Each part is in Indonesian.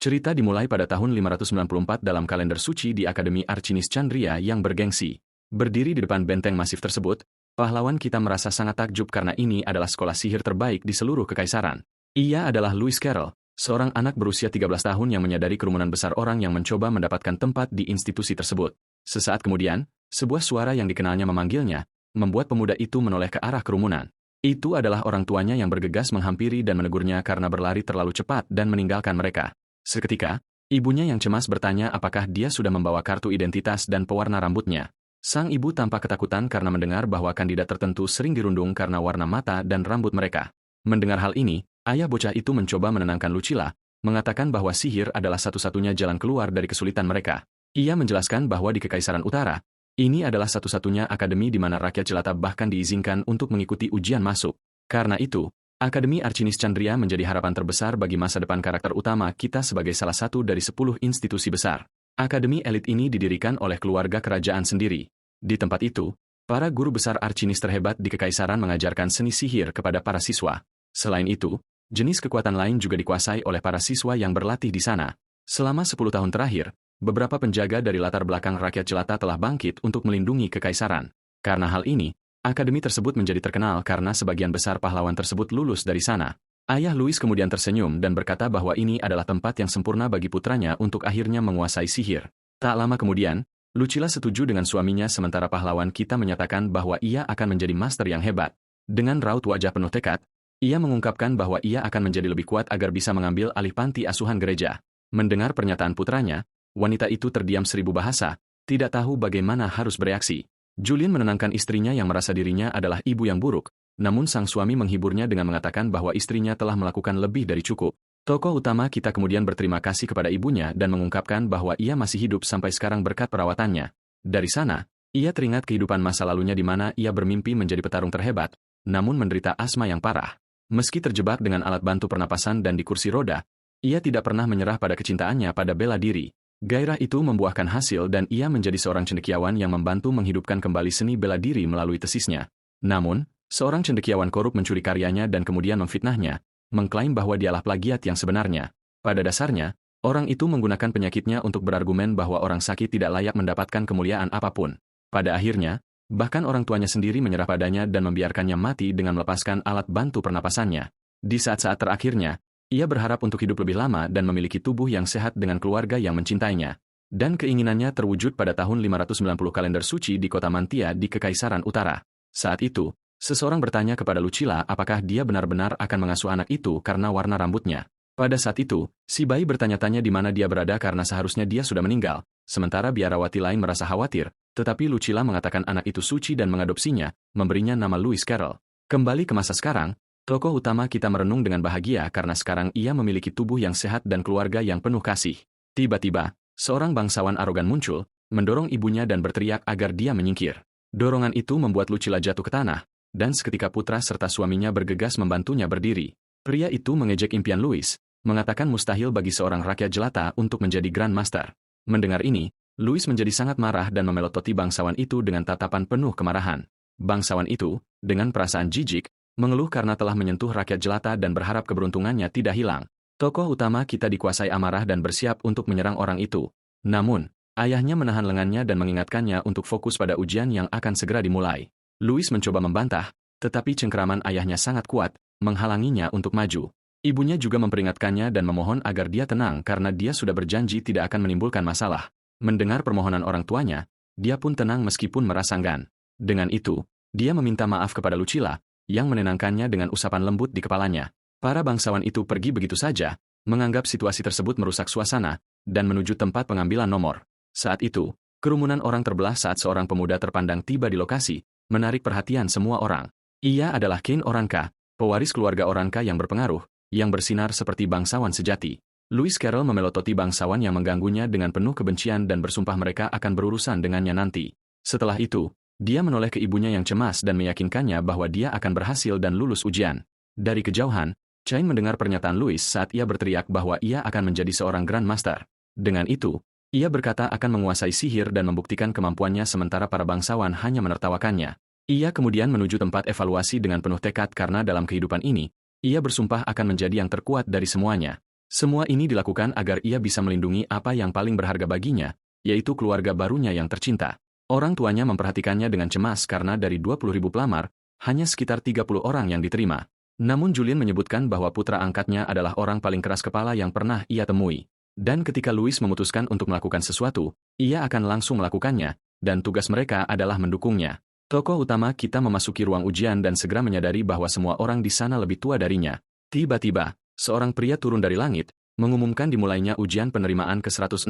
Cerita dimulai pada tahun 594 dalam kalender suci di Akademi Archinis Chandria yang bergengsi. Berdiri di depan benteng masif tersebut, pahlawan kita merasa sangat takjub karena ini adalah sekolah sihir terbaik di seluruh kekaisaran. Ia adalah Lewis Carroll, seorang anak berusia 13 tahun yang menyadari kerumunan besar orang yang mencoba mendapatkan tempat di institusi tersebut. Sesaat kemudian, sebuah suara yang dikenalnya memanggilnya, membuat pemuda itu menoleh ke arah kerumunan. Itu adalah orang tuanya yang bergegas menghampiri dan menegurnya karena berlari terlalu cepat dan meninggalkan mereka. Seketika, ibunya yang cemas bertanya apakah dia sudah membawa kartu identitas dan pewarna rambutnya. Sang ibu tampak ketakutan karena mendengar bahwa kandidat tertentu sering dirundung karena warna mata dan rambut mereka. Mendengar hal ini, ayah bocah itu mencoba menenangkan Lucilla, mengatakan bahwa sihir adalah satu-satunya jalan keluar dari kesulitan mereka. Ia menjelaskan bahwa di Kekaisaran Utara, ini adalah satu-satunya akademi di mana rakyat jelata bahkan diizinkan untuk mengikuti ujian masuk. Karena itu, Akademi Archinis Chandria menjadi harapan terbesar bagi masa depan karakter utama kita sebagai salah satu dari 10 institusi besar. Akademi elit ini didirikan oleh keluarga kerajaan sendiri. Di tempat itu, para guru besar Archinis terhebat di Kekaisaran mengajarkan seni sihir kepada para siswa. Selain itu, jenis kekuatan lain juga dikuasai oleh para siswa yang berlatih di sana. Selama 10 tahun terakhir, beberapa penjaga dari latar belakang rakyat jelata telah bangkit untuk melindungi kekaisaran. Karena hal ini, akademi tersebut menjadi terkenal karena sebagian besar pahlawan tersebut lulus dari sana. Ayah Louis kemudian tersenyum dan berkata bahwa ini adalah tempat yang sempurna bagi putranya untuk akhirnya menguasai sihir. Tak lama kemudian, Lucilla setuju dengan suaminya sementara pahlawan kita menyatakan bahwa ia akan menjadi master yang hebat. Dengan raut wajah penuh tekad, ia mengungkapkan bahwa ia akan menjadi lebih kuat agar bisa mengambil alih panti asuhan gereja. Mendengar pernyataan putranya, wanita itu terdiam 1000 bahasa, tidak tahu bagaimana harus bereaksi. Julian menenangkan istrinya yang merasa dirinya adalah ibu yang buruk, namun sang suami menghiburnya dengan mengatakan bahwa istrinya telah melakukan lebih dari cukup. Tokoh utama kita kemudian berterima kasih kepada ibunya dan mengungkapkan bahwa ia masih hidup sampai sekarang berkat perawatannya. Dari sana, ia teringat kehidupan masa lalunya di mana ia bermimpi menjadi petarung terhebat, namun menderita asma yang parah. Meski terjebak dengan alat bantu pernapasan dan di kursi roda, ia tidak pernah menyerah pada kecintaannya pada bela diri. Gairah itu membuahkan hasil dan ia menjadi seorang cendekiawan yang membantu menghidupkan kembali seni bela diri melalui tesisnya. Namun, seorang cendekiawan korup mencuri karyanya dan kemudian memfitnahnya, mengklaim bahwa dialah plagiat yang sebenarnya. Pada dasarnya, orang itu menggunakan penyakitnya untuk berargumen bahwa orang sakit tidak layak mendapatkan kemuliaan apapun. Pada akhirnya, bahkan orang tuanya sendiri menyerah padanya dan membiarkannya mati dengan melepaskan alat bantu pernapasannya. Di saat-saat terakhirnya, ia berharap untuk hidup lebih lama dan memiliki tubuh yang sehat dengan keluarga yang mencintainya. Dan keinginannya terwujud pada tahun 590 kalender suci di kota Mantia di Kekaisaran Utara. Saat itu, seseorang bertanya kepada Lucilla apakah dia benar-benar akan mengasuh anak itu karena warna rambutnya. Pada saat itu, si bayi bertanya-tanya di mana dia berada karena seharusnya dia sudah meninggal, sementara biarawati lain merasa khawatir, tetapi Lucilla mengatakan anak itu suci dan mengadopsinya, memberinya nama Lewis Carroll. Kembali ke masa sekarang, tokoh utama kita merenung dengan bahagia karena sekarang ia memiliki tubuh yang sehat dan keluarga yang penuh kasih. Tiba-tiba, seorang bangsawan arogan muncul, mendorong ibunya dan berteriak agar dia menyingkir. Dorongan itu membuat Lucilla jatuh ke tanah, dan seketika putra serta suaminya bergegas membantunya berdiri. Pria itu mengejek impian Louis, mengatakan mustahil bagi seorang rakyat jelata untuk menjadi Grand Master. Mendengar ini, Louis menjadi sangat marah dan memelototi bangsawan itu dengan tatapan penuh kemarahan. Bangsawan itu, dengan perasaan jijik, mengeluh karena telah menyentuh rakyat jelata dan berharap keberuntungannya tidak hilang. Tokoh utama kita dikuasai amarah dan bersiap untuk menyerang orang itu. Namun, ayahnya menahan lengannya dan mengingatkannya untuk fokus pada ujian yang akan segera dimulai. Louis mencoba membantah, tetapi cengkeraman ayahnya sangat kuat, menghalanginya untuk maju. Ibunya juga memperingatkannya dan memohon agar dia tenang karena dia sudah berjanji tidak akan menimbulkan masalah. Mendengar permohonan orang tuanya, dia pun tenang meskipun merasa enggan. Dengan itu, dia meminta maaf kepada Lucilla, yang menenangkannya dengan usapan lembut di kepalanya. Para bangsawan itu pergi begitu saja, menganggap situasi tersebut merusak suasana, dan menuju tempat pengambilan nomor. Saat itu, kerumunan orang terbelah saat seorang pemuda terpandang tiba di lokasi, menarik perhatian semua orang. Ia adalah Kane Oranka, pewaris keluarga Oranka yang berpengaruh, yang bersinar seperti bangsawan sejati. Lewis Carroll memelototi bangsawan yang mengganggunya dengan penuh kebencian dan bersumpah mereka akan berurusan dengannya nanti. Setelah itu, dia menoleh ke ibunya yang cemas dan meyakinkannya bahwa dia akan berhasil dan lulus ujian. Dari kejauhan, Chain mendengar pernyataan Louis saat ia berteriak bahwa ia akan menjadi seorang Grand Master. Dengan itu, ia berkata akan menguasai sihir dan membuktikan kemampuannya sementara para bangsawan hanya menertawakannya. Ia kemudian menuju tempat evaluasi dengan penuh tekad karena dalam kehidupan ini, ia bersumpah akan menjadi yang terkuat dari semuanya. Semua ini dilakukan agar ia bisa melindungi apa yang paling berharga baginya, yaitu keluarga barunya yang tercinta. Orang tuanya memperhatikannya dengan cemas karena dari 20.000 pelamar, hanya sekitar 30 orang yang diterima. Namun Julian menyebutkan bahwa putra angkatnya adalah orang paling keras kepala yang pernah ia temui. Dan ketika Louis memutuskan untuk melakukan sesuatu, ia akan langsung melakukannya, dan tugas mereka adalah mendukungnya. Tokoh utama kita memasuki ruang ujian dan segera menyadari bahwa semua orang di sana lebih tua darinya. Tiba-tiba, seorang pria turun dari langit, mengumumkan dimulainya ujian penerimaan ke-160.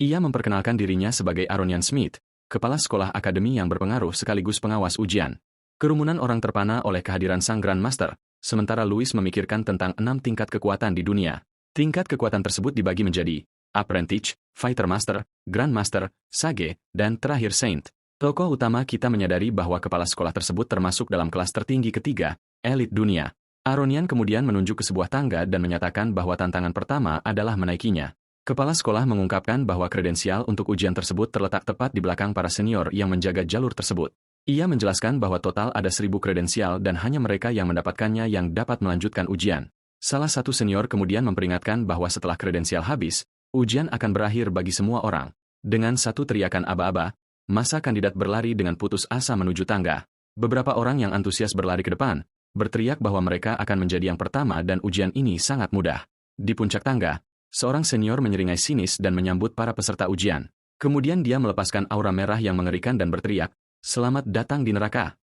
Ia memperkenalkan dirinya sebagai Aronian Smith, kepala sekolah akademi yang berpengaruh sekaligus pengawas ujian. Kerumunan orang terpana oleh kehadiran sang Grand Master, sementara Louis memikirkan tentang 6 tingkat kekuatan di dunia. Tingkat kekuatan tersebut dibagi menjadi Apprentice, Fighter Master, Grand Master, Sage, dan terakhir Saint. Tokoh utama kita menyadari bahwa kepala sekolah tersebut termasuk dalam kelas tertinggi ketiga, elit dunia. Aronian kemudian menunjuk ke sebuah tangga dan menyatakan bahwa tantangan pertama adalah menaikinya. Kepala sekolah mengungkapkan bahwa kredensial untuk ujian tersebut terletak tepat di belakang para senior yang menjaga jalur tersebut. Ia menjelaskan bahwa total ada 1.000 kredensial dan hanya mereka yang mendapatkannya yang dapat melanjutkan ujian. Salah satu senior kemudian memperingatkan bahwa setelah kredensial habis, ujian akan berakhir bagi semua orang. Dengan satu teriakan aba-aba, masa kandidat berlari dengan putus asa menuju tangga. Beberapa orang yang antusias berlari ke depan, berteriak bahwa mereka akan menjadi yang pertama dan ujian ini sangat mudah. Di puncak tangga, seorang senior menyeringai sinis dan menyambut para peserta ujian. Kemudian dia melepaskan aura merah yang mengerikan dan berteriak, "Selamat datang di neraka."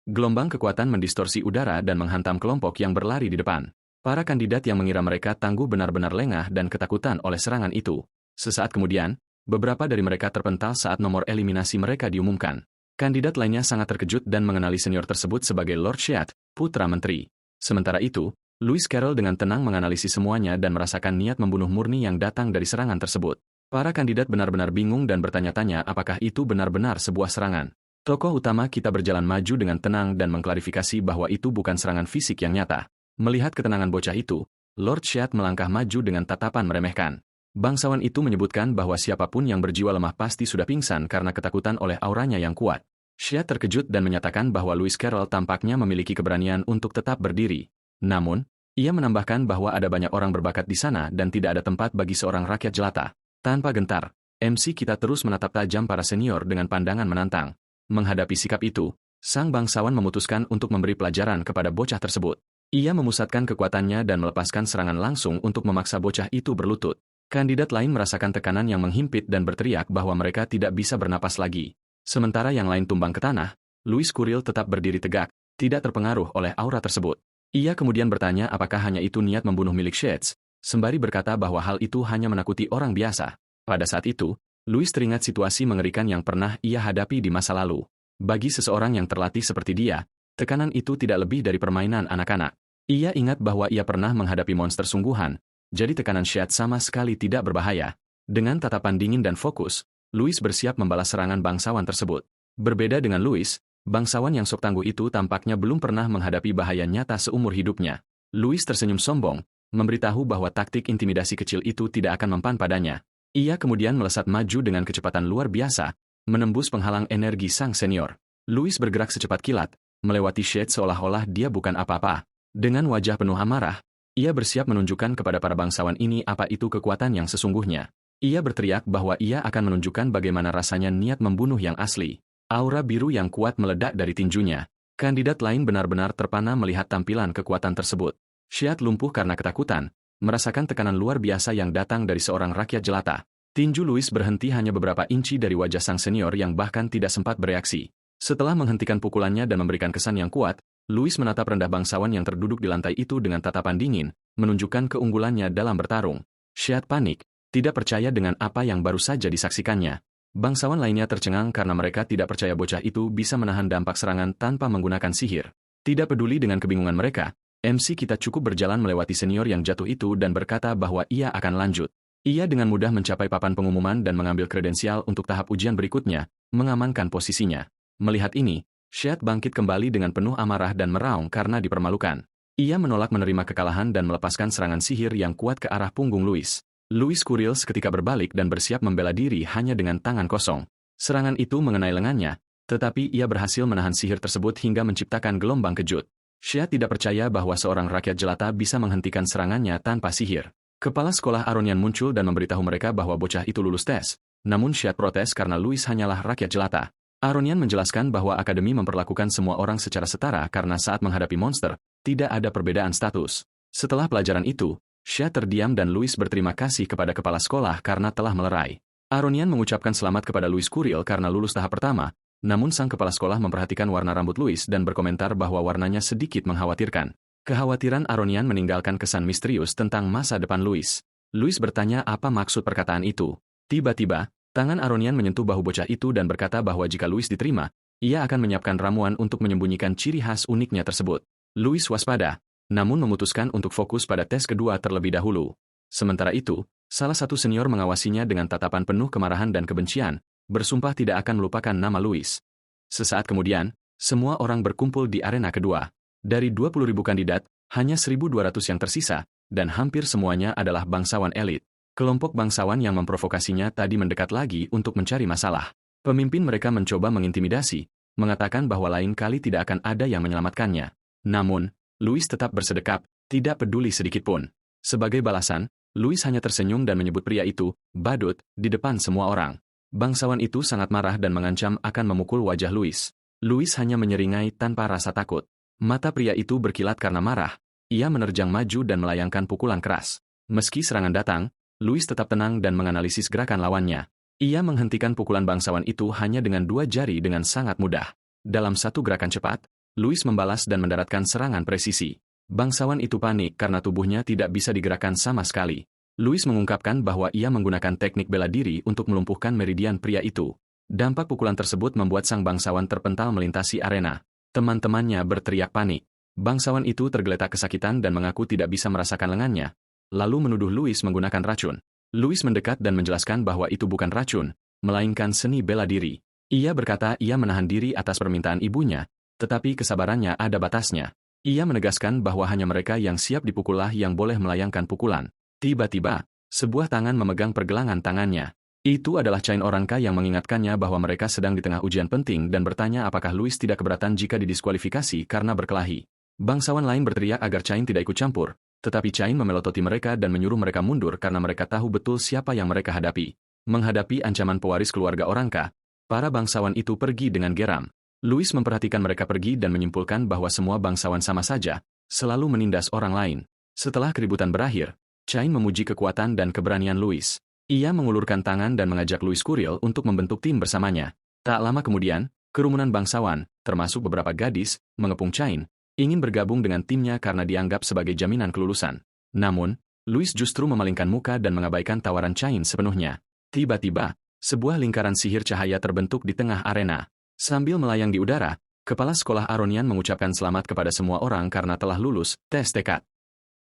Gelombang kekuatan mendistorsi udara dan menghantam kelompok yang berlari di depan. Para kandidat yang mengira mereka tangguh benar-benar lengah dan ketakutan oleh serangan itu. Sesaat kemudian, beberapa dari mereka terpental saat nomor eliminasi mereka diumumkan. Kandidat lainnya sangat terkejut dan mengenali senior tersebut sebagai Lord Sheat, putra menteri. Sementara itu, Lewis Carroll dengan tenang menganalisis semuanya dan merasakan niat membunuh murni yang datang dari serangan tersebut. Para kandidat benar-benar bingung dan bertanya-tanya apakah itu benar-benar sebuah serangan. Tokoh utama kita berjalan maju dengan tenang dan mengklarifikasi bahwa itu bukan serangan fisik yang nyata. Melihat ketenangan bocah itu, Lord Sheat melangkah maju dengan tatapan meremehkan. Bangsawan itu menyebutkan bahwa siapapun yang berjiwa lemah pasti sudah pingsan karena ketakutan oleh auranya yang kuat. Sheat terkejut dan menyatakan bahwa Lewis Carroll tampaknya memiliki keberanian untuk tetap berdiri. Namun, ia menambahkan bahwa ada banyak orang berbakat di sana dan tidak ada tempat bagi seorang rakyat jelata. Tanpa gentar, MC kita terus menatap tajam para senior dengan pandangan menantang. Menghadapi sikap itu, sang bangsawan memutuskan untuk memberi pelajaran kepada bocah tersebut. Ia memusatkan kekuatannya dan melepaskan serangan langsung untuk memaksa bocah itu berlutut. Kandidat lain merasakan tekanan yang menghimpit dan berteriak bahwa mereka tidak bisa bernapas lagi. Sementara yang lain tumbang ke tanah, Louis Curil tetap berdiri tegak, tidak terpengaruh oleh aura tersebut. Ia kemudian bertanya apakah hanya itu niat membunuh milik Shades, sembari berkata bahwa hal itu hanya menakuti orang biasa. Pada saat itu, Louis teringat situasi mengerikan yang pernah ia hadapi di masa lalu. Bagi seseorang yang terlatih seperti dia, tekanan itu tidak lebih dari permainan anak-anak. Ia ingat bahwa ia pernah menghadapi monster sungguhan, jadi tekanan Sheat sama sekali tidak berbahaya. Dengan tatapan dingin dan fokus, Louis bersiap membalas serangan bangsawan tersebut. Berbeda dengan Louis, bangsawan yang sok tangguh itu tampaknya belum pernah menghadapi bahaya nyata seumur hidupnya. Louis tersenyum sombong, memberitahu bahwa taktik intimidasi kecil itu tidak akan mempan padanya. Ia kemudian melesat maju dengan kecepatan luar biasa, menembus penghalang energi sang senior. Louis bergerak secepat kilat, melewati Shade seolah-olah dia bukan apa-apa. Dengan wajah penuh amarah, ia bersiap menunjukkan kepada para bangsawan ini apa itu kekuatan yang sesungguhnya. Ia berteriak bahwa ia akan menunjukkan bagaimana rasanya niat membunuh yang asli. Aura biru yang kuat meledak dari tinjunya. Kandidat lain benar-benar terpana melihat tampilan kekuatan tersebut. Sheat lumpuh karena ketakutan, merasakan tekanan luar biasa yang datang dari seorang rakyat jelata. Tinju Louis berhenti hanya beberapa inci dari wajah sang senior yang bahkan tidak sempat bereaksi. Setelah menghentikan pukulannya dan memberikan kesan yang kuat, Louis menatap rendah bangsawan yang terduduk di lantai itu dengan tatapan dingin, menunjukkan keunggulannya dalam bertarung. Sheat panik, tidak percaya dengan apa yang baru saja disaksikannya. Bangsawan lainnya tercengang karena mereka tidak percaya bocah itu bisa menahan dampak serangan tanpa menggunakan sihir. Tidak peduli dengan kebingungan mereka, MC kita cukup berjalan melewati senior yang jatuh itu dan berkata bahwa ia akan lanjut. Ia dengan mudah mencapai papan pengumuman dan mengambil kredensial untuk tahap ujian berikutnya, mengamankan posisinya. Melihat ini, Sheat bangkit kembali dengan penuh amarah dan meraung karena dipermalukan. Ia menolak menerima kekalahan dan melepaskan serangan sihir yang kuat ke arah punggung Louis. Louis Curil seketika berbalik dan bersiap membela diri hanya dengan tangan kosong. Serangan itu mengenai lengannya, tetapi ia berhasil menahan sihir tersebut hingga menciptakan gelombang kejut. Sheat tidak percaya bahwa seorang rakyat jelata bisa menghentikan serangannya tanpa sihir. Kepala sekolah Aronian muncul dan memberitahu mereka bahwa bocah itu lulus tes. Namun Shad protes karena Louis hanyalah rakyat jelata. Aronian menjelaskan bahwa akademi memperlakukan semua orang secara setara karena saat menghadapi monster, tidak ada perbedaan status. Setelah pelajaran itu, Shad terdiam dan Louis berterima kasih kepada kepala sekolah karena telah melerai. Aronian mengucapkan selamat kepada Louis Kuril karena lulus tahap pertama, namun sang kepala sekolah memperhatikan warna rambut Louis dan berkomentar bahwa warnanya sedikit mengkhawatirkan. Kekhawatiran Aronian meninggalkan kesan misterius tentang masa depan Louis. Louis bertanya apa maksud perkataan itu. Tiba-tiba, tangan Aronian menyentuh bahu bocah itu dan berkata bahwa jika Louis diterima, ia akan menyiapkan ramuan untuk menyembunyikan ciri khas uniknya tersebut. Louis waspada, namun memutuskan untuk fokus pada tes kedua terlebih dahulu. Sementara itu, salah satu senior mengawasinya dengan tatapan penuh kemarahan dan kebencian, bersumpah tidak akan melupakan nama Louis. Sesaat kemudian, semua orang berkumpul di arena kedua. Dari 20.000 kandidat, hanya 1.200 yang tersisa, dan hampir semuanya adalah bangsawan elit. Kelompok bangsawan yang memprovokasinya tadi mendekat lagi untuk mencari masalah. Pemimpin mereka mencoba mengintimidasi, mengatakan bahwa lain kali tidak akan ada yang menyelamatkannya. Namun, Louis tetap bersedekap, tidak peduli sedikitpun. Sebagai balasan, Louis hanya tersenyum dan menyebut pria itu, badut, di depan semua orang. Bangsawan itu sangat marah dan mengancam akan memukul wajah Louis. Louis hanya menyeringai tanpa rasa takut. Mata pria itu berkilat karena marah. Ia menerjang maju dan melayangkan pukulan keras. Meski serangan datang, Louis tetap tenang dan menganalisis gerakan lawannya. Ia menghentikan pukulan bangsawan itu hanya dengan 2 jari dengan sangat mudah. Dalam satu gerakan cepat, Louis membalas dan mendaratkan serangan presisi. Bangsawan itu panik karena tubuhnya tidak bisa digerakkan sama sekali. Louis mengungkapkan bahwa ia menggunakan teknik bela diri untuk melumpuhkan meridian pria itu. Dampak pukulan tersebut membuat sang bangsawan terpental melintasi arena. Teman-temannya berteriak panik. Bangsawan itu tergeletak kesakitan dan mengaku tidak bisa merasakan lengannya, lalu menuduh Louis menggunakan racun. Louis mendekat dan menjelaskan bahwa itu bukan racun, melainkan seni bela diri. Ia berkata ia menahan diri atas permintaan ibunya, tetapi kesabarannya ada batasnya. Ia menegaskan bahwa hanya mereka yang siap dipukullah yang boleh melayangkan pukulan. Tiba-tiba, sebuah tangan memegang pergelangan tangannya. Itu adalah Chain Oranka yang mengingatkannya bahwa mereka sedang di tengah ujian penting dan bertanya apakah Louis tidak keberatan jika didiskualifikasi karena berkelahi. Bangsawan lain berteriak agar Chain tidak ikut campur, tetapi Chain memelototi mereka dan menyuruh mereka mundur karena mereka tahu betul siapa yang mereka hadapi. Menghadapi ancaman pewaris keluarga Oranka, para bangsawan itu pergi dengan geram. Louis memperhatikan mereka pergi dan menyimpulkan bahwa semua bangsawan sama saja, selalu menindas orang lain. Setelah keributan berakhir, Chain memuji kekuatan dan keberanian Louis. Ia mengulurkan tangan dan mengajak Louis Kuril untuk membentuk tim bersamanya. Tak lama kemudian, kerumunan bangsawan, termasuk beberapa gadis, mengepung Chain, ingin bergabung dengan timnya karena dianggap sebagai jaminan kelulusan. Namun, Louis justru memalingkan muka dan mengabaikan tawaran Chain sepenuhnya. Tiba-tiba, sebuah lingkaran sihir cahaya terbentuk di tengah arena. Sambil melayang di udara, kepala sekolah Aronian mengucapkan selamat kepada semua orang karena telah lulus tes tekad.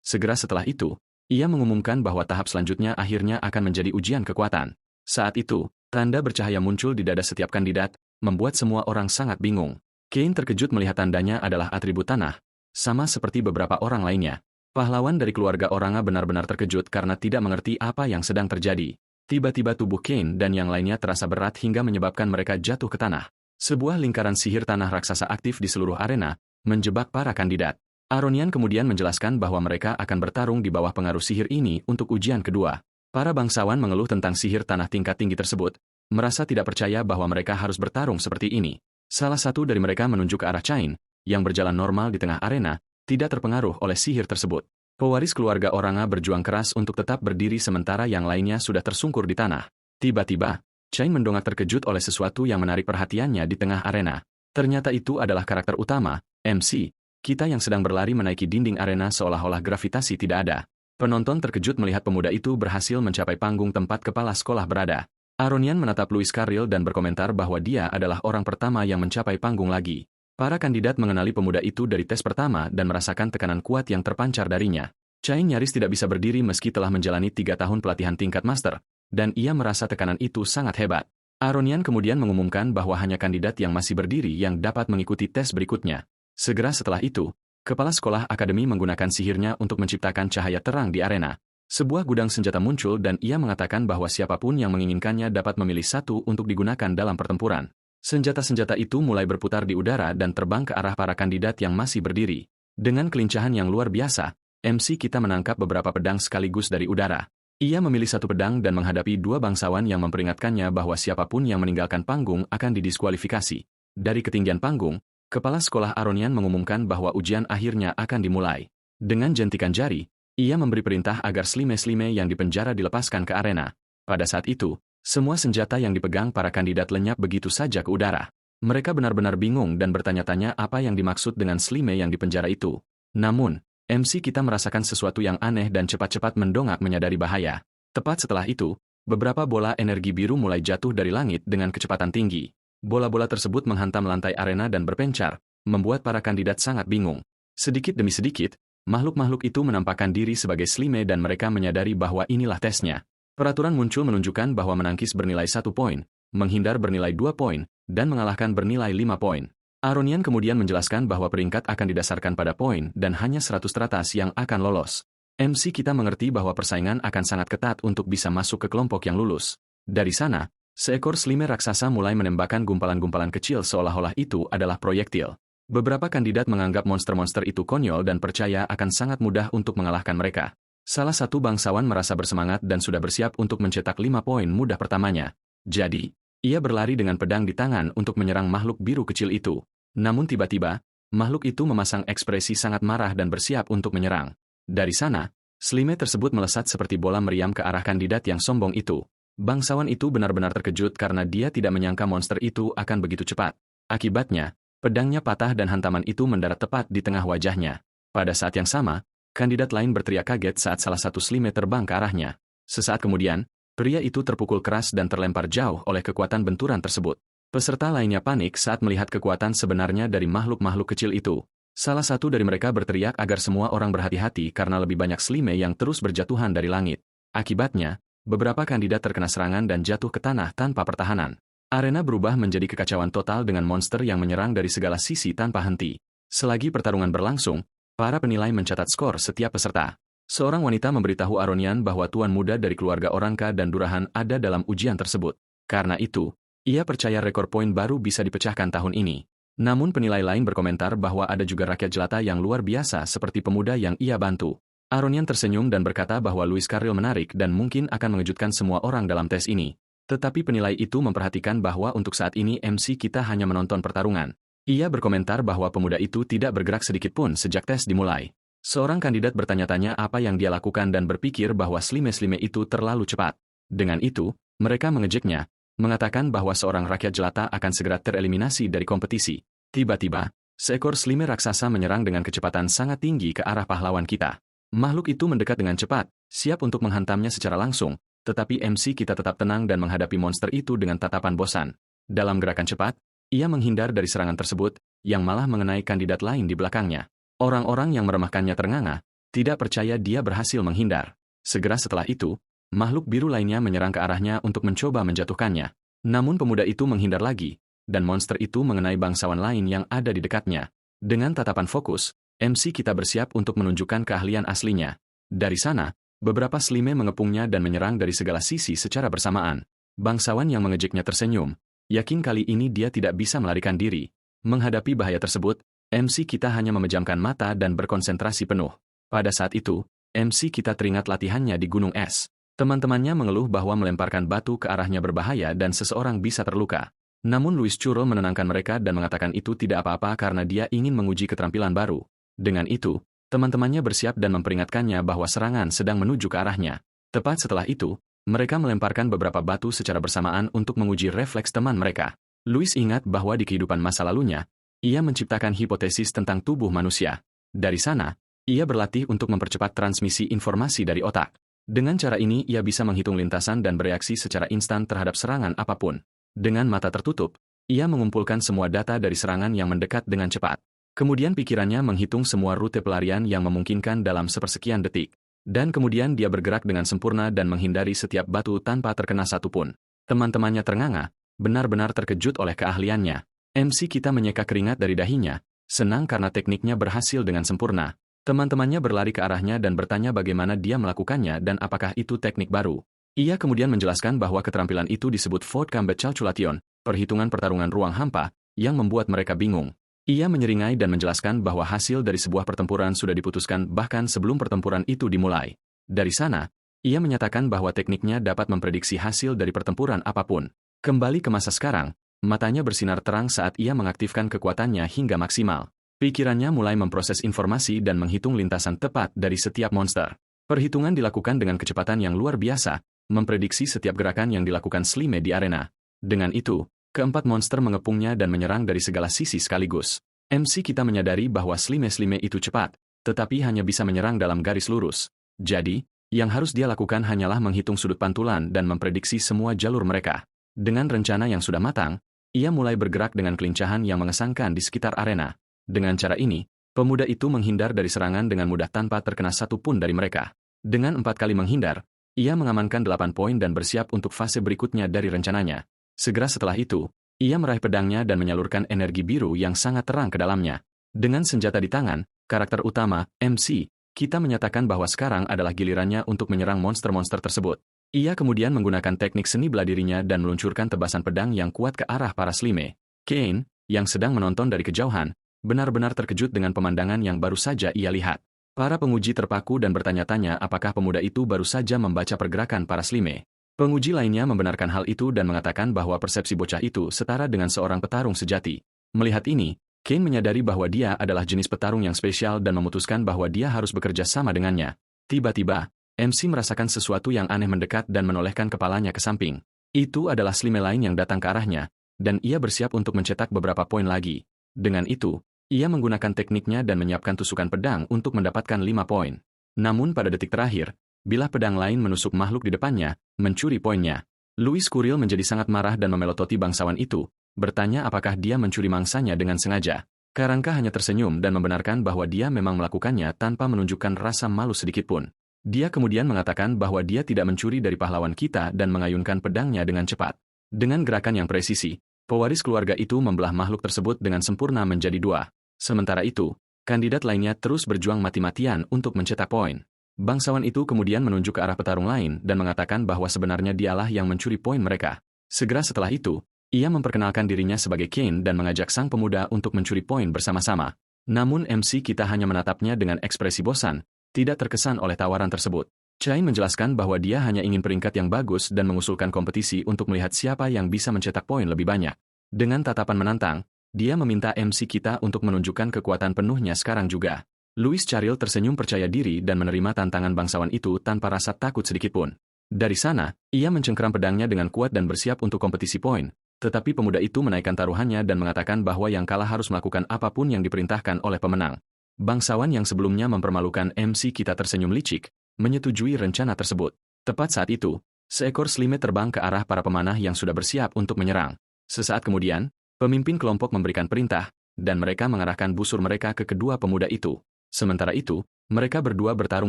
Segera setelah itu, ia mengumumkan bahwa tahap selanjutnya akhirnya akan menjadi ujian kekuatan. Saat itu, tanda bercahaya muncul di dada setiap kandidat, membuat semua orang sangat bingung. Kane terkejut melihat tandanya adalah atribut tanah, sama seperti beberapa orang lainnya. Pahlawan dari keluarga Oranga benar-benar terkejut karena tidak mengerti apa yang sedang terjadi. Tiba-tiba tubuh Kane dan yang lainnya terasa berat hingga menyebabkan mereka jatuh ke tanah. Sebuah lingkaran sihir tanah raksasa aktif di seluruh arena, menjebak para kandidat. Aronian kemudian menjelaskan bahwa mereka akan bertarung di bawah pengaruh sihir ini untuk ujian kedua. Para bangsawan mengeluh tentang sihir tanah tingkat tinggi tersebut, merasa tidak percaya bahwa mereka harus bertarung seperti ini. Salah satu dari mereka menunjuk ke arah Chain, yang berjalan normal di tengah arena, tidak terpengaruh oleh sihir tersebut. Pewaris keluarga Oranga berjuang keras untuk tetap berdiri sementara yang lainnya sudah tersungkur di tanah. Tiba-tiba, Chain mendongak terkejut oleh sesuatu yang menarik perhatiannya di tengah arena. Ternyata itu adalah karakter utama, MC. Kita yang sedang berlari menaiki dinding arena seolah-olah gravitasi tidak ada. Penonton terkejut melihat pemuda itu berhasil mencapai panggung tempat kepala sekolah berada. Aronian menatap Louis Kuril dan berkomentar bahwa dia adalah orang pertama yang mencapai panggung lagi. Para kandidat mengenali pemuda itu dari tes pertama dan merasakan tekanan kuat yang terpancar darinya. Chain nyaris tidak bisa berdiri meski telah menjalani 3 tahun pelatihan tingkat master, dan ia merasa tekanan itu sangat hebat. Aronian kemudian mengumumkan bahwa hanya kandidat yang masih berdiri yang dapat mengikuti tes berikutnya. Segera setelah itu, kepala sekolah akademi menggunakan sihirnya untuk menciptakan cahaya terang di arena. Sebuah gudang senjata muncul dan ia mengatakan bahwa siapapun yang menginginkannya dapat memilih satu untuk digunakan dalam pertempuran. Senjata-senjata itu mulai berputar di udara dan terbang ke arah para kandidat yang masih berdiri. Dengan kelincahan yang luar biasa, MC kita menangkap beberapa pedang sekaligus dari udara. Ia memilih satu pedang dan menghadapi dua bangsawan yang memperingatkannya bahwa siapapun yang meninggalkan panggung akan didiskualifikasi. Dari ketinggian panggung, kepala sekolah Aronian mengumumkan bahwa ujian akhirnya akan dimulai. Dengan jentikan jari, ia memberi perintah agar slime-slime yang dipenjara dilepaskan ke arena. Pada saat itu, semua senjata yang dipegang para kandidat lenyap begitu saja ke udara. Mereka benar-benar bingung dan bertanya-tanya apa yang dimaksud dengan slime yang dipenjara itu. Namun, MC kita merasakan sesuatu yang aneh dan cepat-cepat mendongak menyadari bahaya. Tepat setelah itu, beberapa bola energi biru mulai jatuh dari langit dengan kecepatan tinggi. Bola-bola tersebut menghantam lantai arena dan berpencar, membuat para kandidat sangat bingung. Sedikit demi sedikit, makhluk-makhluk itu menampakkan diri sebagai slime dan mereka menyadari bahwa inilah tesnya. Peraturan muncul menunjukkan bahwa menangkis bernilai 1 poin, menghindar bernilai 2 poin, dan mengalahkan bernilai 5 poin. Aronian kemudian menjelaskan bahwa peringkat akan didasarkan pada poin dan hanya 100 teratas yang akan lolos. MC kita mengerti bahwa persaingan akan sangat ketat untuk bisa masuk ke kelompok yang lulus. Dari sana, seekor slime raksasa mulai menembakkan gumpalan-gumpalan kecil seolah-olah itu adalah proyektil. Beberapa kandidat menganggap monster-monster itu konyol dan percaya akan sangat mudah untuk mengalahkan mereka. Salah satu bangsawan merasa bersemangat dan sudah bersiap untuk mencetak 5 poin mudah pertamanya. Jadi, ia berlari dengan pedang di tangan untuk menyerang makhluk biru kecil itu. Namun tiba-tiba, makhluk itu memasang ekspresi sangat marah dan bersiap untuk menyerang. Dari sana, slime tersebut melesat seperti bola meriam ke arah kandidat yang sombong itu. Bangsawan itu benar-benar terkejut karena dia tidak menyangka monster itu akan begitu cepat. Akibatnya, pedangnya patah dan hantaman itu mendarat tepat di tengah wajahnya. Pada saat yang sama, kandidat lain berteriak kaget saat salah satu slime terbang ke arahnya. Sesaat kemudian, pria itu terpukul keras dan terlempar jauh oleh kekuatan benturan tersebut. Peserta lainnya panik saat melihat kekuatan sebenarnya dari makhluk-makhluk kecil itu. Salah satu dari mereka berteriak agar semua orang berhati-hati karena lebih banyak slime yang terus berjatuhan dari langit. Akibatnya, beberapa kandidat terkena serangan dan jatuh ke tanah tanpa pertahanan. Arena berubah menjadi kekacauan total dengan monster yang menyerang dari segala sisi tanpa henti. Selagi pertarungan berlangsung, para penilai mencatat skor setiap peserta. Seorang wanita memberitahu Aronian bahwa tuan muda dari keluarga Oranka dan Durahan ada dalam ujian tersebut. Karena itu, ia percaya rekor poin baru bisa dipecahkan tahun ini. Namun penilai lain berkomentar bahwa ada juga rakyat jelata yang luar biasa seperti pemuda yang ia bantu. Aronian tersenyum dan berkata bahwa Louis Carril menarik dan mungkin akan mengejutkan semua orang dalam tes ini. Tetapi penilai itu memperhatikan bahwa untuk saat ini MC kita hanya menonton pertarungan. Ia berkomentar bahwa pemuda itu tidak bergerak sedikitpun sejak tes dimulai. Seorang kandidat bertanya-tanya apa yang dia lakukan dan berpikir bahwa slime-slime itu terlalu cepat. Dengan itu, mereka mengejeknya, mengatakan bahwa seorang rakyat jelata akan segera tereliminasi dari kompetisi. Tiba-tiba, seekor slime raksasa menyerang dengan kecepatan sangat tinggi ke arah pahlawan kita. Makhluk itu mendekat dengan cepat, siap untuk menghantamnya secara langsung, tetapi MC kita tetap tenang dan menghadapi monster itu dengan tatapan bosan. Dalam gerakan cepat, ia menghindar dari serangan tersebut, yang malah mengenai kandidat lain di belakangnya. Orang-orang yang meremehkannya ternganga, tidak percaya dia berhasil menghindar. Segera setelah itu, makhluk biru lainnya menyerang ke arahnya untuk mencoba menjatuhkannya. Namun pemuda itu menghindar lagi, dan monster itu mengenai bangsawan lain yang ada di dekatnya. Dengan tatapan fokus, MC kita bersiap untuk menunjukkan keahlian aslinya. Dari sana, beberapa slime mengepungnya dan menyerang dari segala sisi secara bersamaan. Bangsawan yang mengejeknya tersenyum, yakin kali ini dia tidak bisa melarikan diri. Menghadapi bahaya tersebut, MC kita hanya memejamkan mata dan berkonsentrasi penuh. Pada saat itu, MC kita teringat latihannya di gunung es. Teman-temannya mengeluh bahwa melemparkan batu ke arahnya berbahaya dan seseorang bisa terluka. Namun Louis Curl menenangkan mereka dan mengatakan itu tidak apa-apa karena dia ingin menguji keterampilan baru. Dengan itu, teman-temannya bersiap dan memperingatkannya bahwa serangan sedang menuju ke arahnya. Tepat setelah itu, mereka melemparkan beberapa batu secara bersamaan untuk menguji refleks teman mereka. Louis ingat bahwa di kehidupan masa lalunya, ia menciptakan hipotesis tentang tubuh manusia. Dari sana, ia berlatih untuk mempercepat transmisi informasi dari otak. Dengan cara ini ia bisa menghitung lintasan dan bereaksi secara instan terhadap serangan apapun. Dengan mata tertutup, ia mengumpulkan semua data dari serangan yang mendekat dengan cepat. Kemudian pikirannya menghitung semua rute pelarian yang memungkinkan dalam sepersekian detik. Dan kemudian dia bergerak dengan sempurna dan menghindari setiap batu tanpa terkena satupun. Teman-temannya ternganga, benar-benar terkejut oleh keahliannya. MC kita menyeka keringat dari dahinya, senang karena tekniknya berhasil dengan sempurna. Teman-temannya berlari ke arahnya dan bertanya bagaimana dia melakukannya dan apakah itu teknik baru. Ia kemudian menjelaskan bahwa keterampilan itu disebut Fort Combat Calculation, perhitungan pertarungan ruang hampa, yang membuat mereka bingung. Ia menyeringai dan menjelaskan bahwa hasil dari sebuah pertempuran sudah diputuskan bahkan sebelum pertempuran itu dimulai. Dari sana, ia menyatakan bahwa tekniknya dapat memprediksi hasil dari pertempuran apapun. Kembali ke masa sekarang, matanya bersinar terang saat ia mengaktifkan kekuatannya hingga maksimal. Pikirannya mulai memproses informasi dan menghitung lintasan tepat dari setiap monster. Perhitungan dilakukan dengan kecepatan yang luar biasa, memprediksi setiap gerakan yang dilakukan Slime di arena. Dengan itu, keempat monster mengepungnya dan menyerang dari segala sisi sekaligus. MC kita menyadari bahwa Slime-Slime itu cepat, tetapi hanya bisa menyerang dalam garis lurus. Jadi, yang harus dia lakukan hanyalah menghitung sudut pantulan dan memprediksi semua jalur mereka. Dengan rencana yang sudah matang, ia mulai bergerak dengan kelincahan yang mengesankan di sekitar arena. Dengan cara ini, pemuda itu menghindar dari serangan dengan mudah tanpa terkena satu pun dari mereka. Dengan 4 kali menghindar, ia mengamankan 8 poin dan bersiap untuk fase berikutnya dari rencananya. Segera setelah itu, ia meraih pedangnya dan menyalurkan energi biru yang sangat terang ke dalamnya. Dengan senjata di tangan, karakter utama, MC, kita menyatakan bahwa sekarang adalah gilirannya untuk menyerang monster-monster tersebut. Ia kemudian menggunakan teknik seni bela dirinya dan meluncurkan tebasan pedang yang kuat ke arah para Slime. Kane, yang sedang menonton dari kejauhan, benar-benar terkejut dengan pemandangan yang baru saja ia lihat. Para penguji terpaku dan bertanya-tanya apakah pemuda itu baru saja membaca pergerakan para Slime. Penguji lainnya membenarkan hal itu dan mengatakan bahwa persepsi bocah itu setara dengan seorang petarung sejati. Melihat ini, Kane menyadari bahwa dia adalah jenis petarung yang spesial dan memutuskan bahwa dia harus bekerja sama dengannya. Tiba-tiba, MC merasakan sesuatu yang aneh mendekat dan menolehkan kepalanya ke samping. Itu adalah Slime lain yang datang ke arahnya, dan ia bersiap untuk mencetak beberapa poin lagi. Dengan itu, ia menggunakan tekniknya dan menyiapkan tusukan pedang untuk mendapatkan 5 poin. Namun pada detik terakhir, bilah pedang lain menusuk makhluk di depannya, mencuri poinnya. Louis Kuril menjadi sangat marah dan memelototi bangsawan itu, bertanya apakah dia mencuri mangsanya dengan sengaja. Karanka hanya tersenyum dan membenarkan bahwa dia memang melakukannya tanpa menunjukkan rasa malu sedikitpun. Dia kemudian mengatakan bahwa dia tidak mencuri dari pahlawan kita dan mengayunkan pedangnya dengan cepat. Dengan gerakan yang presisi, pewaris keluarga itu membelah makhluk tersebut dengan sempurna menjadi 2. Sementara itu, kandidat lainnya terus berjuang mati-matian untuk mencetak poin. Bangsawan itu kemudian menunjuk ke arah petarung lain dan mengatakan bahwa sebenarnya dialah yang mencuri poin mereka. Segera setelah itu, ia memperkenalkan dirinya sebagai Kane dan mengajak sang pemuda untuk mencuri poin bersama-sama. Namun MC kita hanya menatapnya dengan ekspresi bosan, tidak terkesan oleh tawaran tersebut. Chain menjelaskan bahwa dia hanya ingin peringkat yang bagus dan mengusulkan kompetisi untuk melihat siapa yang bisa mencetak poin lebih banyak. Dengan tatapan menantang, dia meminta MC kita untuk menunjukkan kekuatan penuhnya sekarang juga. Louis Charil tersenyum percaya diri dan menerima tantangan bangsawan itu tanpa rasa takut sedikitpun. Dari sana, ia mencengkeram pedangnya dengan kuat dan bersiap untuk kompetisi poin, tetapi pemuda itu menaikkan taruhannya dan mengatakan bahwa yang kalah harus melakukan apapun yang diperintahkan oleh pemenang. Bangsawan yang sebelumnya mempermalukan MC kita tersenyum licik, menyetujui rencana tersebut. Tepat saat itu, seekor Slime terbang ke arah para pemanah yang sudah bersiap untuk menyerang. Sesaat kemudian, pemimpin kelompok memberikan perintah, dan mereka mengarahkan busur mereka ke kedua pemuda itu. Sementara itu, mereka berdua bertarung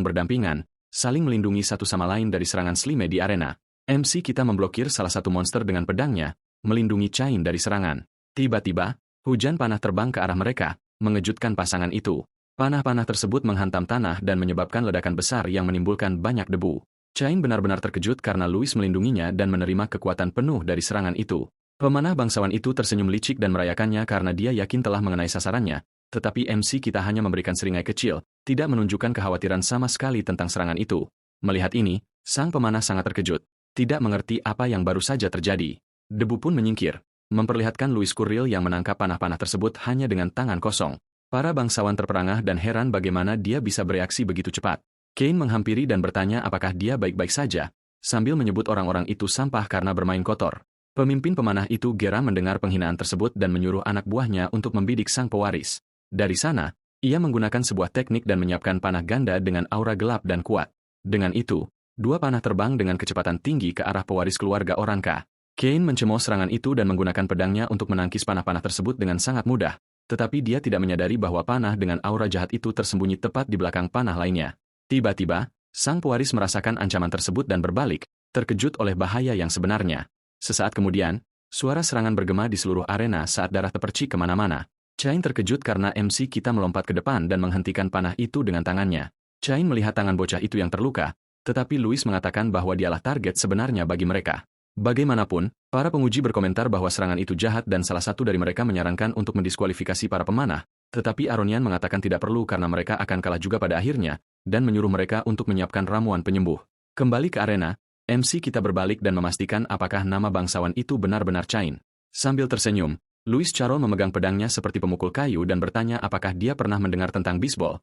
berdampingan, saling melindungi satu sama lain dari serangan Slime di arena. MC kita memblokir salah satu monster dengan pedangnya, melindungi Chain dari serangan. Tiba-tiba, hujan panah terbang ke arah mereka, mengejutkan pasangan itu. Panah-panah tersebut menghantam tanah dan menyebabkan ledakan besar yang menimbulkan banyak debu. Chain benar-benar terkejut karena Louis melindunginya dan menerima kekuatan penuh dari serangan itu. Pemanah bangsawan itu tersenyum licik dan merayakannya karena dia yakin telah mengenai sasarannya. Tetapi MC kita hanya memberikan seringai kecil, tidak menunjukkan kekhawatiran sama sekali tentang serangan itu. Melihat ini, sang pemanah sangat terkejut, tidak mengerti apa yang baru saja terjadi. Debu pun menyingkir, memperlihatkan Louis Kuril yang menangkap panah-panah tersebut hanya dengan tangan kosong. Para bangsawan terperangah dan heran bagaimana dia bisa bereaksi begitu cepat. Kane menghampiri dan bertanya apakah dia baik-baik saja, sambil menyebut orang-orang itu sampah karena bermain kotor. Pemimpin pemanah itu geram mendengar penghinaan tersebut dan menyuruh anak buahnya untuk membidik sang pewaris. Dari sana, ia menggunakan sebuah teknik dan menyiapkan panah ganda dengan aura gelap dan kuat. Dengan itu, 2 panah terbang dengan kecepatan tinggi ke arah pewaris keluarga Oranka. Kane mencemos serangan itu dan menggunakan pedangnya untuk menangkis panah-panah tersebut dengan sangat mudah, tetapi dia tidak menyadari bahwa panah dengan aura jahat itu tersembunyi tepat di belakang panah lainnya. Tiba-tiba, sang pewaris merasakan ancaman tersebut dan berbalik, terkejut oleh bahaya yang sebenarnya. Sesaat kemudian, suara serangan bergema di seluruh arena saat darah terpercik kemana-mana. Chain terkejut karena MC kita melompat ke depan dan menghentikan panah itu dengan tangannya. Chain melihat tangan bocah itu yang terluka, tetapi Louis mengatakan bahwa dialah target sebenarnya bagi mereka. Bagaimanapun, para penguji berkomentar bahwa serangan itu jahat dan salah satu dari mereka menyarankan untuk mendiskualifikasi para pemanah, tetapi Aronian mengatakan tidak perlu karena mereka akan kalah juga pada akhirnya, dan menyuruh mereka untuk menyiapkan ramuan penyembuh. Kembali ke arena, MC kita berbalik dan memastikan apakah nama bangsawan itu benar-benar Chain. Sambil tersenyum, Louis Carroll memegang pedangnya seperti pemukul kayu dan bertanya apakah dia pernah mendengar tentang baseball.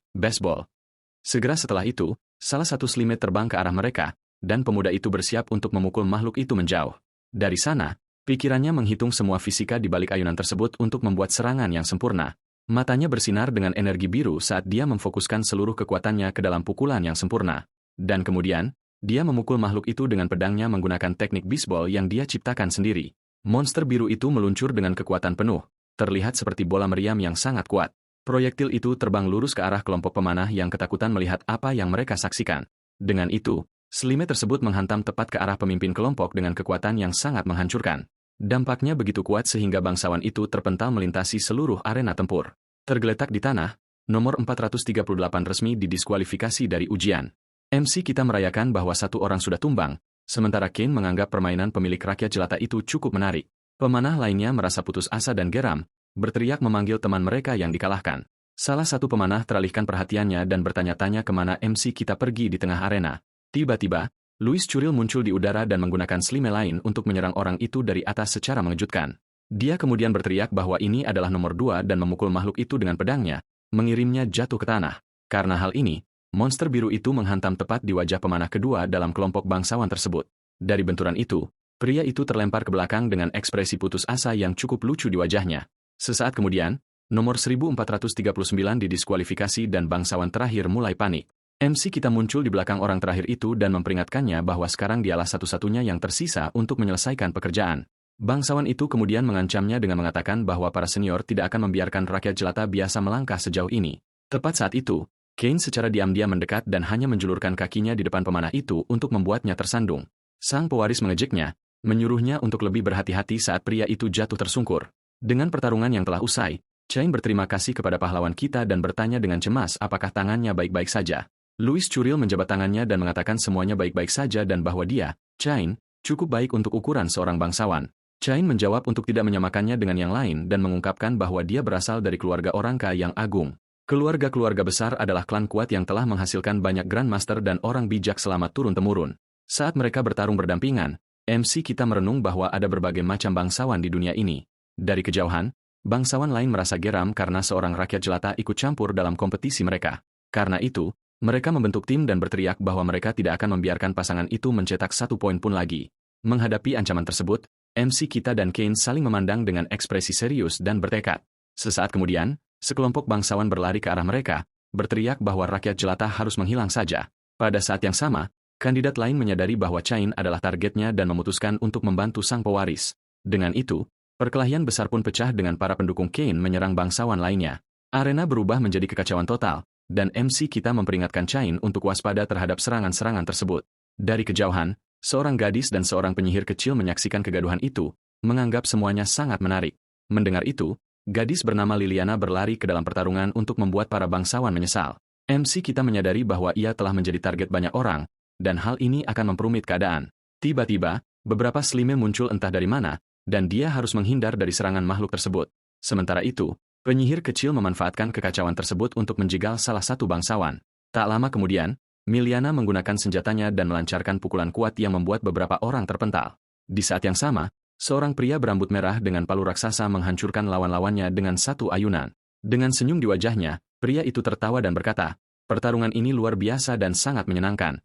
Segera setelah itu, salah satu Slimet terbang ke arah mereka, dan pemuda itu bersiap untuk memukul makhluk itu menjauh. Dari sana, pikirannya menghitung semua fisika di balik ayunan tersebut untuk membuat serangan yang sempurna. Matanya bersinar dengan energi biru saat dia memfokuskan seluruh kekuatannya ke dalam pukulan yang sempurna. Dan kemudian, dia memukul makhluk itu dengan pedangnya menggunakan teknik bisbol yang dia ciptakan sendiri. Monster biru itu meluncur dengan kekuatan penuh, terlihat seperti bola meriam yang sangat kuat. Proyektil itu terbang lurus ke arah kelompok pemanah yang ketakutan melihat apa yang mereka saksikan. Dengan itu, Slimet tersebut menghantam tepat ke arah pemimpin kelompok dengan kekuatan yang sangat menghancurkan. Dampaknya begitu kuat sehingga bangsawan itu terpental melintasi seluruh arena tempur. Tergeletak di tanah, nomor 438 resmi didiskualifikasi dari ujian. MC kita merayakan bahwa satu orang sudah tumbang, sementara Kane menganggap permainan pemilik rakyat jelata itu cukup menarik. Pemanah lainnya merasa putus asa dan geram, berteriak memanggil teman mereka yang dikalahkan. Salah satu pemanah teralihkan perhatiannya dan bertanya-tanya kemana MC kita pergi di tengah arena. Tiba-tiba, Louis Curil muncul di udara dan menggunakan Slime lain untuk menyerang orang itu dari atas secara mengejutkan. Dia kemudian berteriak bahwa ini adalah nomor 2 dan memukul makhluk itu dengan pedangnya, mengirimnya jatuh ke tanah. Karena hal ini, monster biru itu menghantam tepat di wajah pemanah kedua dalam kelompok bangsawan tersebut. Dari benturan itu, pria itu terlempar ke belakang dengan ekspresi putus asa yang cukup lucu di wajahnya. Sesaat kemudian, nomor 1439 didiskualifikasi dan bangsawan terakhir mulai panik. MC kita muncul di belakang orang terakhir itu dan memperingatkannya bahwa sekarang dialah satu-satunya yang tersisa untuk menyelesaikan pekerjaan. Bangsawan itu kemudian mengancamnya dengan mengatakan bahwa para senior tidak akan membiarkan rakyat jelata biasa melangkah sejauh ini. Tepat saat itu, Kane secara diam-diam mendekat dan hanya menjulurkan kakinya di depan pemanah itu untuk membuatnya tersandung. Sang pewaris mengejeknya, menyuruhnya untuk lebih berhati-hati saat pria itu jatuh tersungkur. Dengan pertarungan yang telah usai, Chain berterima kasih kepada pahlawan kita dan bertanya dengan cemas apakah tangannya baik-baik saja. Louis Curil menjabat tangannya dan mengatakan semuanya baik-baik saja dan bahwa dia, Chain, cukup baik untuk ukuran seorang bangsawan. Chain menjawab untuk tidak menyamakannya dengan yang lain dan mengungkapkan bahwa dia berasal dari keluarga orang kaya yang agung. Keluarga-keluarga besar adalah klan kuat yang telah menghasilkan banyak Grandmaster dan orang bijak selama turun-temurun. Saat mereka bertarung berdampingan, MC kita merenung bahwa ada berbagai macam bangsawan di dunia ini. Dari kejauhan, bangsawan lain merasa geram karena seorang rakyat jelata ikut campur dalam kompetisi mereka. Karena itu, mereka membentuk tim dan berteriak bahwa mereka tidak akan membiarkan pasangan itu mencetak 1 poin pun lagi. Menghadapi ancaman tersebut, MC kita dan Kane saling memandang dengan ekspresi serius dan bertekad. Sesaat kemudian, sekelompok bangsawan berlari ke arah mereka, berteriak bahwa rakyat jelata harus menghilang saja. Pada saat yang sama, kandidat lain menyadari bahwa Chain adalah targetnya dan memutuskan untuk membantu sang pewaris. Dengan itu, perkelahian besar pun pecah dengan para pendukung Kane menyerang bangsawan lainnya. Arena berubah menjadi kekacauan total, dan MC kita memperingatkan Chain untuk waspada terhadap serangan-serangan tersebut. Dari kejauhan, seorang gadis dan seorang penyihir kecil menyaksikan kegaduhan itu, menganggap semuanya sangat menarik. Mendengar itu, gadis bernama Liliana berlari ke dalam pertarungan untuk membuat para bangsawan menyesal. MC kita menyadari bahwa ia telah menjadi target banyak orang, dan hal ini akan memperumit keadaan. Tiba-tiba, beberapa Slime muncul entah dari mana, dan dia harus menghindar dari serangan makhluk tersebut. Sementara itu, penyihir kecil memanfaatkan kekacauan tersebut untuk menjegal salah satu bangsawan. Tak lama kemudian, Miliana menggunakan senjatanya dan melancarkan pukulan kuat yang membuat beberapa orang terpental. Di saat yang sama, seorang pria berambut merah dengan palu raksasa menghancurkan lawan-lawannya dengan satu ayunan. Dengan senyum di wajahnya, pria itu tertawa dan berkata, "Pertarungan ini luar biasa dan sangat menyenangkan."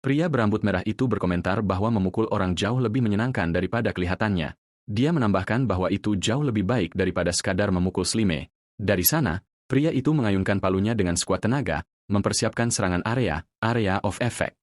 Pria berambut merah itu berkomentar bahwa memukul orang jauh lebih menyenangkan daripada kelihatannya. Dia menambahkan bahwa itu jauh lebih baik daripada sekadar memukul Slime. Dari sana, pria itu mengayunkan palunya dengan sekuat tenaga, mempersiapkan serangan area of effect.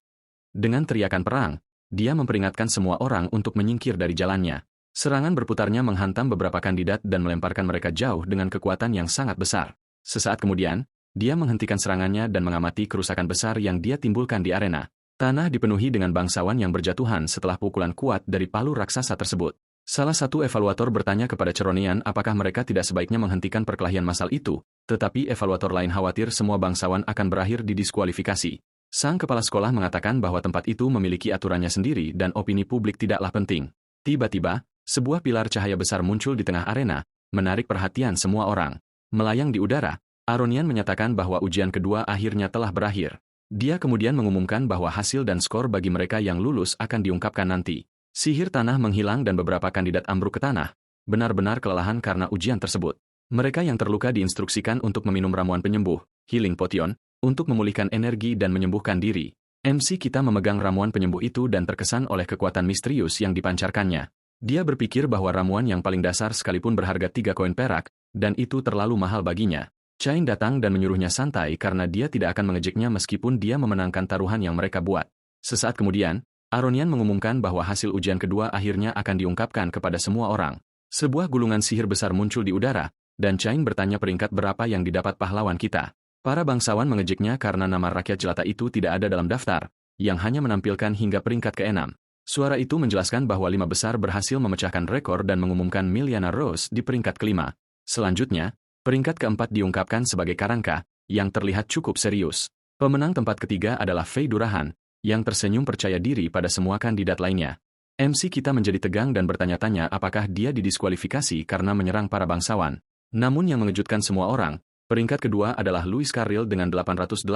Dengan teriakan perang, dia memperingatkan semua orang untuk menyingkir dari jalannya. Serangan berputarnya menghantam beberapa kandidat dan melemparkan mereka jauh dengan kekuatan yang sangat besar. Sesaat kemudian, dia menghentikan serangannya dan mengamati kerusakan besar yang dia timbulkan di arena. Tanah dipenuhi dengan bangsawan yang berjatuhan setelah pukulan kuat dari palu raksasa tersebut. Salah satu evaluator bertanya kepada Ceronian apakah mereka tidak sebaiknya menghentikan perkelahian massal itu, tetapi evaluator lain khawatir semua bangsawan akan berakhir didiskualifikasi. Sang kepala sekolah mengatakan bahwa tempat itu memiliki aturannya sendiri dan opini publik tidaklah penting. Tiba-tiba, sebuah pilar cahaya besar muncul di tengah arena, menarik perhatian semua orang. Melayang di udara, Aronian menyatakan bahwa ujian kedua akhirnya telah berakhir. Dia kemudian mengumumkan bahwa hasil dan skor bagi mereka yang lulus akan diungkapkan nanti. Sihir tanah menghilang dan beberapa kandidat ambruk ke tanah, benar-benar kelelahan karena ujian tersebut. Mereka yang terluka diinstruksikan untuk meminum ramuan penyembuh, healing potion, untuk memulihkan energi dan menyembuhkan diri. MC kita memegang ramuan penyembuh itu dan terkesan oleh kekuatan misterius yang dipancarkannya. Dia berpikir bahwa ramuan yang paling dasar sekalipun berharga 3 koin perak, dan itu terlalu mahal baginya. Chain datang dan menyuruhnya santai karena dia tidak akan mengejeknya meskipun dia memenangkan taruhan yang mereka buat. Sesaat kemudian, Aronian mengumumkan bahwa hasil ujian kedua akhirnya akan diungkapkan kepada semua orang. Sebuah gulungan sihir besar muncul di udara, dan Chain bertanya peringkat berapa yang didapat pahlawan kita. Para bangsawan mengejeknya karena nama rakyat jelata itu tidak ada dalam daftar, yang hanya menampilkan hingga peringkat ke-6. Suara itu menjelaskan bahwa 5 besar berhasil memecahkan rekor dan mengumumkan Miliana Rose di peringkat ke-5. Selanjutnya, peringkat ke-4 diungkapkan sebagai Karanka, yang terlihat cukup serius. Pemenang tempat ketiga adalah Faye Durahan, yang tersenyum percaya diri pada semua kandidat lainnya. MC kita menjadi tegang dan bertanya-tanya apakah dia didiskualifikasi karena menyerang para bangsawan. Namun yang mengejutkan semua orang, peringkat kedua adalah Louis Carril dengan 887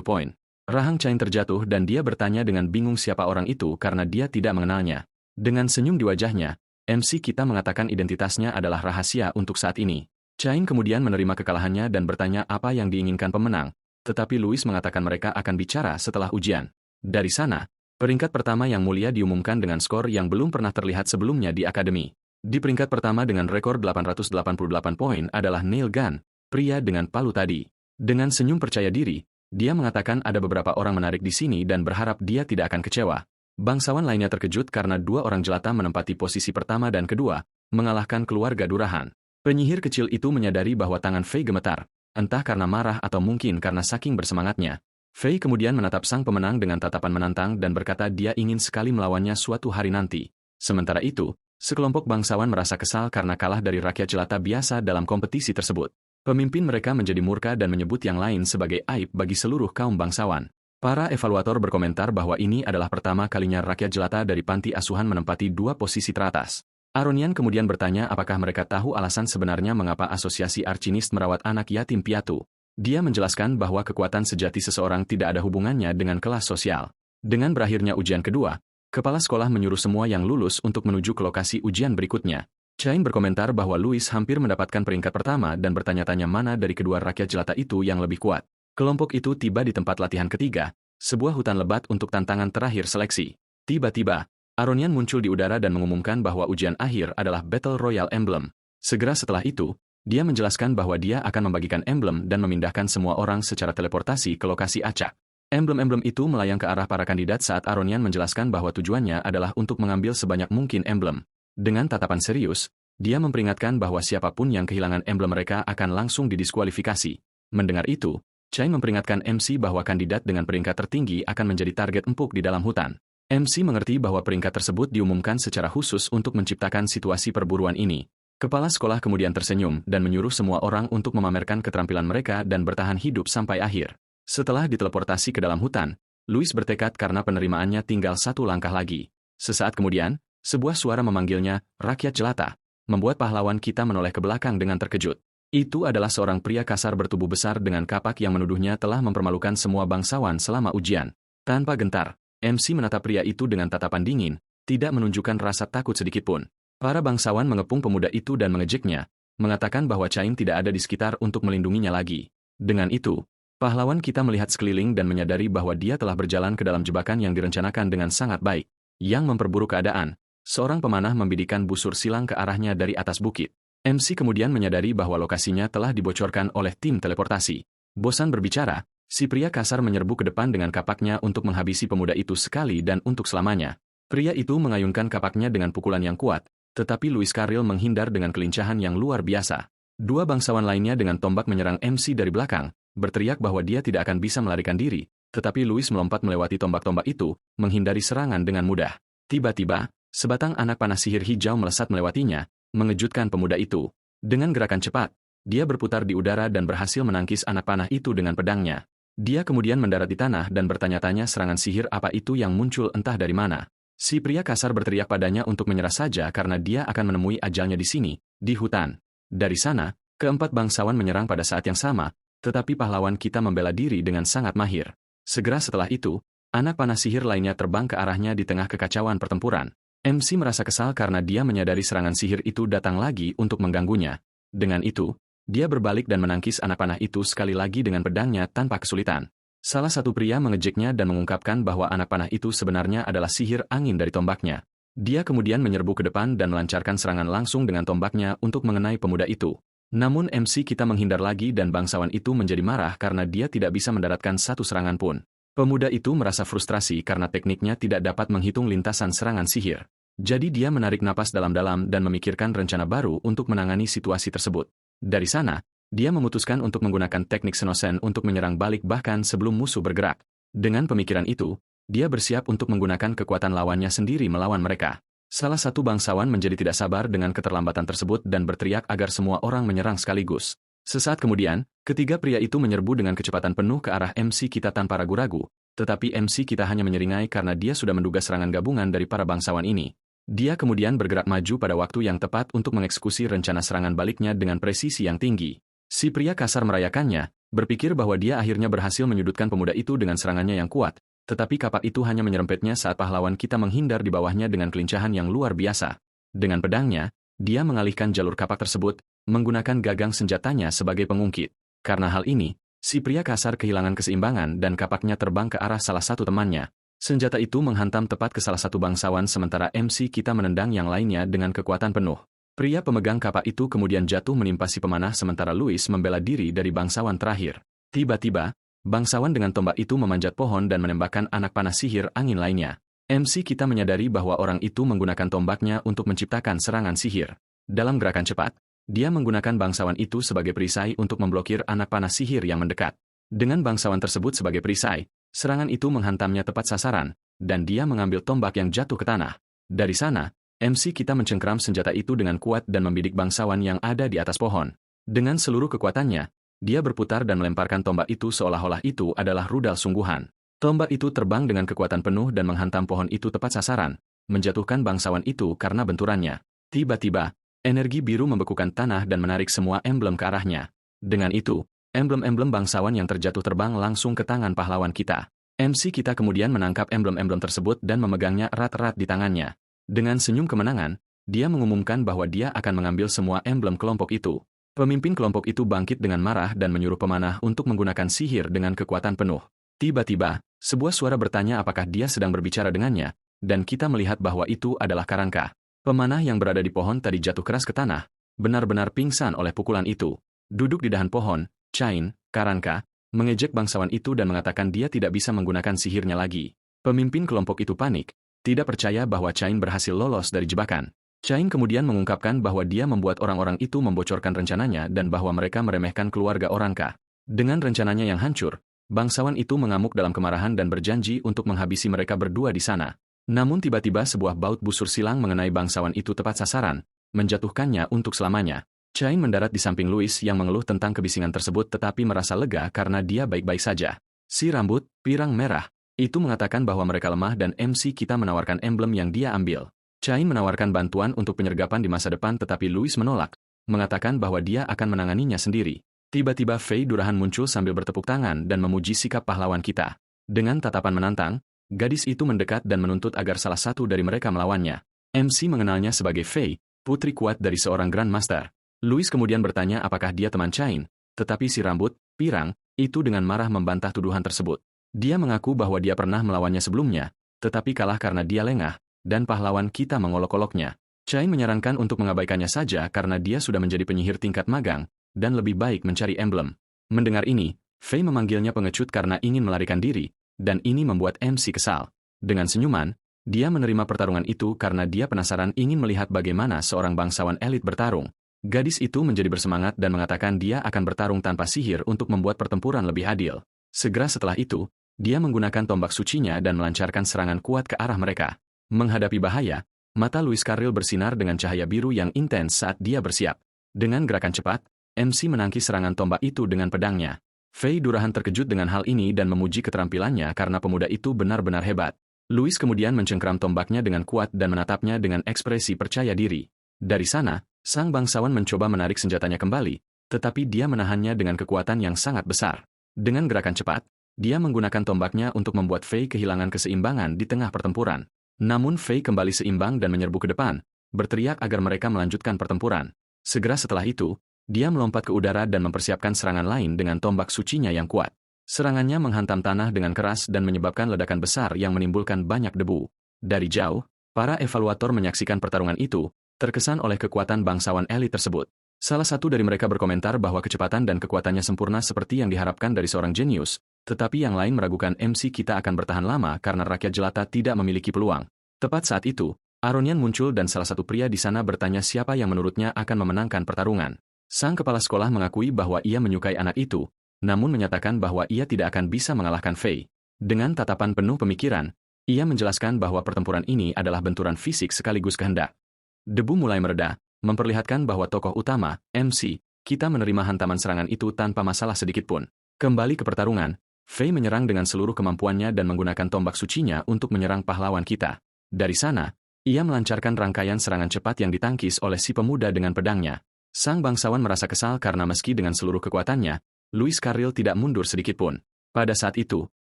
poin. Rahang Chain terjatuh dan dia bertanya dengan bingung siapa orang itu karena dia tidak mengenalnya. Dengan senyum di wajahnya, MC kita mengatakan identitasnya adalah rahasia untuk saat ini. Chain kemudian menerima kekalahannya dan bertanya apa yang diinginkan pemenang, tetapi Louis mengatakan mereka akan bicara setelah ujian. Dari sana, peringkat pertama yang mulia diumumkan dengan skor yang belum pernah terlihat sebelumnya di akademi. Di peringkat pertama dengan rekor 888 poin adalah Neil Gunn, pria dengan palu tadi. Dengan senyum percaya diri, dia mengatakan ada beberapa orang menarik di sini dan berharap dia tidak akan kecewa. Bangsawan lainnya terkejut karena 2 orang jelata menempati posisi pertama dan kedua, mengalahkan keluarga Durahan. Penyihir kecil itu menyadari bahwa tangan Faye gemetar, entah karena marah atau mungkin karena saking bersemangatnya. Faye kemudian menatap sang pemenang dengan tatapan menantang dan berkata dia ingin sekali melawannya suatu hari nanti. Sementara itu, sekelompok bangsawan merasa kesal karena kalah dari rakyat jelata biasa dalam kompetisi tersebut. Pemimpin mereka menjadi murka dan menyebut yang lain sebagai aib bagi seluruh kaum bangsawan. Para evaluator berkomentar bahwa ini adalah pertama kalinya rakyat jelata dari panti asuhan menempati 2 posisi teratas. Aronian kemudian bertanya apakah mereka tahu alasan sebenarnya mengapa asosiasi Archinist merawat anak yatim piatu. Dia menjelaskan bahwa kekuatan sejati seseorang tidak ada hubungannya dengan kelas sosial. Dengan berakhirnya ujian kedua, kepala sekolah menyuruh semua yang lulus untuk menuju ke lokasi ujian berikutnya. Chain berkomentar bahwa Louis hampir mendapatkan peringkat pertama dan bertanya-tanya mana dari kedua rakyat jelata itu yang lebih kuat. Kelompok itu tiba di tempat latihan ketiga, sebuah hutan lebat untuk tantangan terakhir seleksi. Tiba-tiba, Aronian muncul di udara dan mengumumkan bahwa ujian akhir adalah Battle Royale Emblem. Segera setelah itu, dia menjelaskan bahwa dia akan membagikan emblem dan memindahkan semua orang secara teleportasi ke lokasi acak. Emblem-emblem itu melayang ke arah para kandidat saat Aronian menjelaskan bahwa tujuannya adalah untuk mengambil sebanyak mungkin emblem. Dengan tatapan serius, dia memperingatkan bahwa siapapun yang kehilangan emblem mereka akan langsung didiskualifikasi. Mendengar itu, Chain memperingatkan MC bahwa kandidat dengan peringkat tertinggi akan menjadi target empuk di dalam hutan. MC mengerti bahwa peringkat tersebut diumumkan secara khusus untuk menciptakan situasi perburuan ini. Kepala sekolah kemudian tersenyum dan menyuruh semua orang untuk memamerkan keterampilan mereka dan bertahan hidup sampai akhir. Setelah diteleportasi ke dalam hutan, Louis bertekad karena penerimaannya tinggal 1 langkah lagi. Sesaat kemudian, sebuah suara memanggilnya, rakyat jelata, membuat pahlawan kita menoleh ke belakang dengan terkejut. Itu adalah seorang pria kasar bertubuh besar dengan kapak yang menuduhnya telah mempermalukan semua bangsawan selama ujian. Tanpa gentar, MC menatap pria itu dengan tatapan dingin, tidak menunjukkan rasa takut sedikitpun. Para bangsawan mengepung pemuda itu dan mengejeknya, mengatakan bahwa Chain tidak ada di sekitar untuk melindunginya lagi. Dengan itu, pahlawan kita melihat sekeliling dan menyadari bahwa dia telah berjalan ke dalam jebakan yang direncanakan dengan sangat baik, yang memperburuk keadaan. Seorang pemanah membidikan busur silang ke arahnya dari atas bukit. MC kemudian menyadari bahwa lokasinya telah dibocorkan oleh tim teleportasi. Bosan berbicara, si pria kasar menyerbu ke depan dengan kapaknya untuk menghabisi pemuda itu sekali dan untuk selamanya. Pria itu mengayunkan kapaknya dengan pukulan yang kuat, tetapi Louis Carril menghindar dengan kelincahan yang luar biasa. 2 bangsawan lainnya dengan tombak menyerang MC dari belakang, berteriak bahwa dia tidak akan bisa melarikan diri, tetapi Louis melompat melewati tombak-tombak itu, menghindari serangan dengan mudah. Tiba-tiba, sebatang anak panah sihir hijau melesat melewatinya, mengejutkan pemuda itu. Dengan gerakan cepat, dia berputar di udara dan berhasil menangkis anak panah itu dengan pedangnya. Dia kemudian mendarat di tanah dan bertanya-tanya serangan sihir apa itu yang muncul entah dari mana. Si pria kasar berteriak padanya untuk menyerah saja karena dia akan menemui ajalnya di sini, di hutan. Dari sana, keempat bangsawan menyerang pada saat yang sama, tetapi pahlawan kita membela diri dengan sangat mahir. Segera setelah itu, anak panah sihir lainnya terbang ke arahnya di tengah kekacauan pertempuran. MC merasa kesal karena dia menyadari serangan sihir itu datang lagi untuk mengganggunya. Dengan itu, dia berbalik dan menangkis anak panah itu sekali lagi dengan pedangnya tanpa kesulitan. Salah satu pria mengejeknya dan mengungkapkan bahwa anak panah itu sebenarnya adalah sihir angin dari tombaknya. Dia kemudian menyerbu ke depan dan melancarkan serangan langsung dengan tombaknya untuk mengenai pemuda itu. Namun MC kita menghindar lagi dan bangsawan itu menjadi marah karena dia tidak bisa mendaratkan satu serangan pun. Pemuda itu merasa frustrasi karena tekniknya tidak dapat menghitung lintasan serangan sihir. Jadi dia menarik napas dalam-dalam dan memikirkan rencana baru untuk menangani situasi tersebut. Dari sana, dia memutuskan untuk menggunakan teknik Senosen untuk menyerang balik bahkan sebelum musuh bergerak. Dengan pemikiran itu, dia bersiap untuk menggunakan kekuatan lawannya sendiri melawan mereka. Salah satu bangsawan menjadi tidak sabar dengan keterlambatan tersebut dan berteriak agar semua orang menyerang sekaligus. Sesaat kemudian, ketiga pria itu menyerbu dengan kecepatan penuh ke arah MC kita tanpa ragu-ragu, tetapi MC kita hanya menyeringai karena dia sudah menduga serangan gabungan dari para bangsawan ini. Dia kemudian bergerak maju pada waktu yang tepat untuk mengeksekusi rencana serangan baliknya dengan presisi yang tinggi. Si pria kasar merayakannya, berpikir bahwa dia akhirnya berhasil menyudutkan pemuda itu dengan serangannya yang kuat, tetapi kapak itu hanya menyerempetnya saat pahlawan kita menghindar di bawahnya dengan kelincahan yang luar biasa. Dengan pedangnya, dia mengalihkan jalur kapak tersebut, menggunakan gagang senjatanya sebagai pengungkit. Karena hal ini, si pria kasar kehilangan keseimbangan dan kapaknya terbang ke arah salah satu temannya. Senjata itu menghantam tepat ke salah satu bangsawan sementara MC kita menendang yang lainnya dengan kekuatan penuh. Pria pemegang kapak itu kemudian jatuh menimpa si pemanah sementara Louis membela diri dari bangsawan terakhir. Tiba-tiba, bangsawan dengan tombak itu memanjat pohon dan menembakkan anak panah sihir angin lainnya. MC kita menyadari bahwa orang itu menggunakan tombaknya untuk menciptakan serangan sihir. Dalam gerakan cepat, dia menggunakan bangsawan itu sebagai perisai untuk memblokir anak panah sihir yang mendekat. Dengan bangsawan tersebut sebagai perisai, serangan itu menghantamnya tepat sasaran, dan dia mengambil tombak yang jatuh ke tanah. Dari sana, MC kita mencengkram senjata itu dengan kuat dan membidik bangsawan yang ada di atas pohon. Dengan seluruh kekuatannya, dia berputar dan melemparkan tombak itu seolah-olah itu adalah rudal sungguhan. Tombak itu terbang dengan kekuatan penuh dan menghantam pohon itu tepat sasaran, menjatuhkan bangsawan itu karena benturannya. Tiba-tiba, energi biru membekukan tanah dan menarik semua emblem ke arahnya. Dengan itu, emblem-emblem bangsawan yang terjatuh terbang langsung ke tangan pahlawan kita. MC kita kemudian menangkap emblem-emblem tersebut dan memegangnya erat-erat di tangannya. Dengan senyum kemenangan, dia mengumumkan bahwa dia akan mengambil semua emblem kelompok itu. Pemimpin kelompok itu bangkit dengan marah dan menyuruh pemanah untuk menggunakan sihir dengan kekuatan penuh. Tiba-tiba, sebuah suara bertanya apakah dia sedang berbicara dengannya, dan kita melihat bahwa itu adalah Karangka. Pemanah yang berada di pohon tadi jatuh keras ke tanah, benar-benar pingsan oleh pukulan itu. Duduk di dahan pohon, Chain, Karangka, mengejek bangsawan itu dan mengatakan dia tidak bisa menggunakan sihirnya lagi. Pemimpin kelompok itu panik, tidak percaya bahwa Chain berhasil lolos dari jebakan. Chain kemudian mengungkapkan bahwa dia membuat orang-orang itu membocorkan rencananya dan bahwa mereka meremehkan keluarga Orangka. Dengan rencananya yang hancur, bangsawan itu mengamuk dalam kemarahan dan berjanji untuk menghabisi mereka berdua di sana. Namun tiba-tiba sebuah baut busur silang mengenai bangsawan itu tepat sasaran, menjatuhkannya untuk selamanya. Chain mendarat di samping Louis yang mengeluh tentang kebisingan tersebut tetapi merasa lega karena dia baik-baik saja. Si rambut pirang merah itu mengatakan bahwa mereka lemah dan MC kita menawarkan emblem yang dia ambil. Chain menawarkan bantuan untuk penyergapan di masa depan tetapi Louis menolak, mengatakan bahwa dia akan menanganinya sendiri. Tiba-tiba Fei Durahan muncul sambil bertepuk tangan dan memuji sikap pahlawan kita. Dengan tatapan menantang, gadis itu mendekat dan menuntut agar salah satu dari mereka melawannya. MC mengenalnya sebagai Fei, putri kuat dari seorang Grandmaster. Louis kemudian bertanya apakah dia teman Chain, tetapi si rambut pirang itu dengan marah membantah tuduhan tersebut. Dia mengaku bahwa dia pernah melawannya sebelumnya, tetapi kalah karena dia lengah, dan pahlawan kita mengolok-oloknya. Chain menyarankan untuk mengabaikannya saja karena dia sudah menjadi penyihir tingkat magang, dan lebih baik mencari emblem. Mendengar ini, Fei memanggilnya pengecut karena ingin melarikan diri, dan ini membuat MC kesal. Dengan senyuman, dia menerima pertarungan itu karena dia penasaran ingin melihat bagaimana seorang bangsawan elit bertarung. Gadis itu menjadi bersemangat dan mengatakan dia akan bertarung tanpa sihir untuk membuat pertempuran lebih adil. Segera setelah itu, dia menggunakan tombak sucinya dan melancarkan serangan kuat ke arah mereka. Menghadapi bahaya, mata Louis Carril bersinar dengan cahaya biru yang intens saat dia bersiap. Dengan gerakan cepat, MC menangkis serangan tombak itu dengan pedangnya. Fei Durahan terkejut dengan hal ini dan memuji keterampilannya karena pemuda itu benar-benar hebat. Louis kemudian mencengkram tombaknya dengan kuat dan menatapnya dengan ekspresi percaya diri. Dari sana, sang bangsawan mencoba menarik senjatanya kembali, tetapi dia menahannya dengan kekuatan yang sangat besar. Dengan gerakan cepat, dia menggunakan tombaknya untuk membuat Fei kehilangan keseimbangan di tengah pertempuran. Namun Fei kembali seimbang dan menyerbu ke depan, berteriak agar mereka melanjutkan pertempuran. Segera setelah itu, dia melompat ke udara dan mempersiapkan serangan lain dengan tombak sucinya yang kuat. Serangannya menghantam tanah dengan keras dan menyebabkan ledakan besar yang menimbulkan banyak debu. Dari jauh, para evaluator menyaksikan pertarungan itu, terkesan oleh kekuatan bangsawan elit tersebut. Salah satu dari mereka berkomentar bahwa kecepatan dan kekuatannya sempurna seperti yang diharapkan dari seorang jenius, tetapi yang lain meragukan MC kita akan bertahan lama karena rakyat jelata tidak memiliki peluang. Tepat saat itu, Aronian muncul dan salah satu pria di sana bertanya siapa yang menurutnya akan memenangkan pertarungan. Sang kepala sekolah mengakui bahwa ia menyukai anak itu, namun menyatakan bahwa ia tidak akan bisa mengalahkan Fei. Dengan tatapan penuh pemikiran, ia menjelaskan bahwa pertempuran ini adalah benturan fisik sekaligus kehendak. Debu mulai mereda, memperlihatkan bahwa tokoh utama, MC, kita menerima hantaman serangan itu tanpa masalah sedikitpun. Kembali ke pertarungan, Fei menyerang dengan seluruh kemampuannya dan menggunakan tombak sucinya untuk menyerang pahlawan kita. Dari sana, ia melancarkan rangkaian serangan cepat yang ditangkis oleh si pemuda dengan pedangnya. Sang bangsawan merasa kesal karena meski dengan seluruh kekuatannya, Louis Carril tidak mundur sedikitpun. Pada saat itu,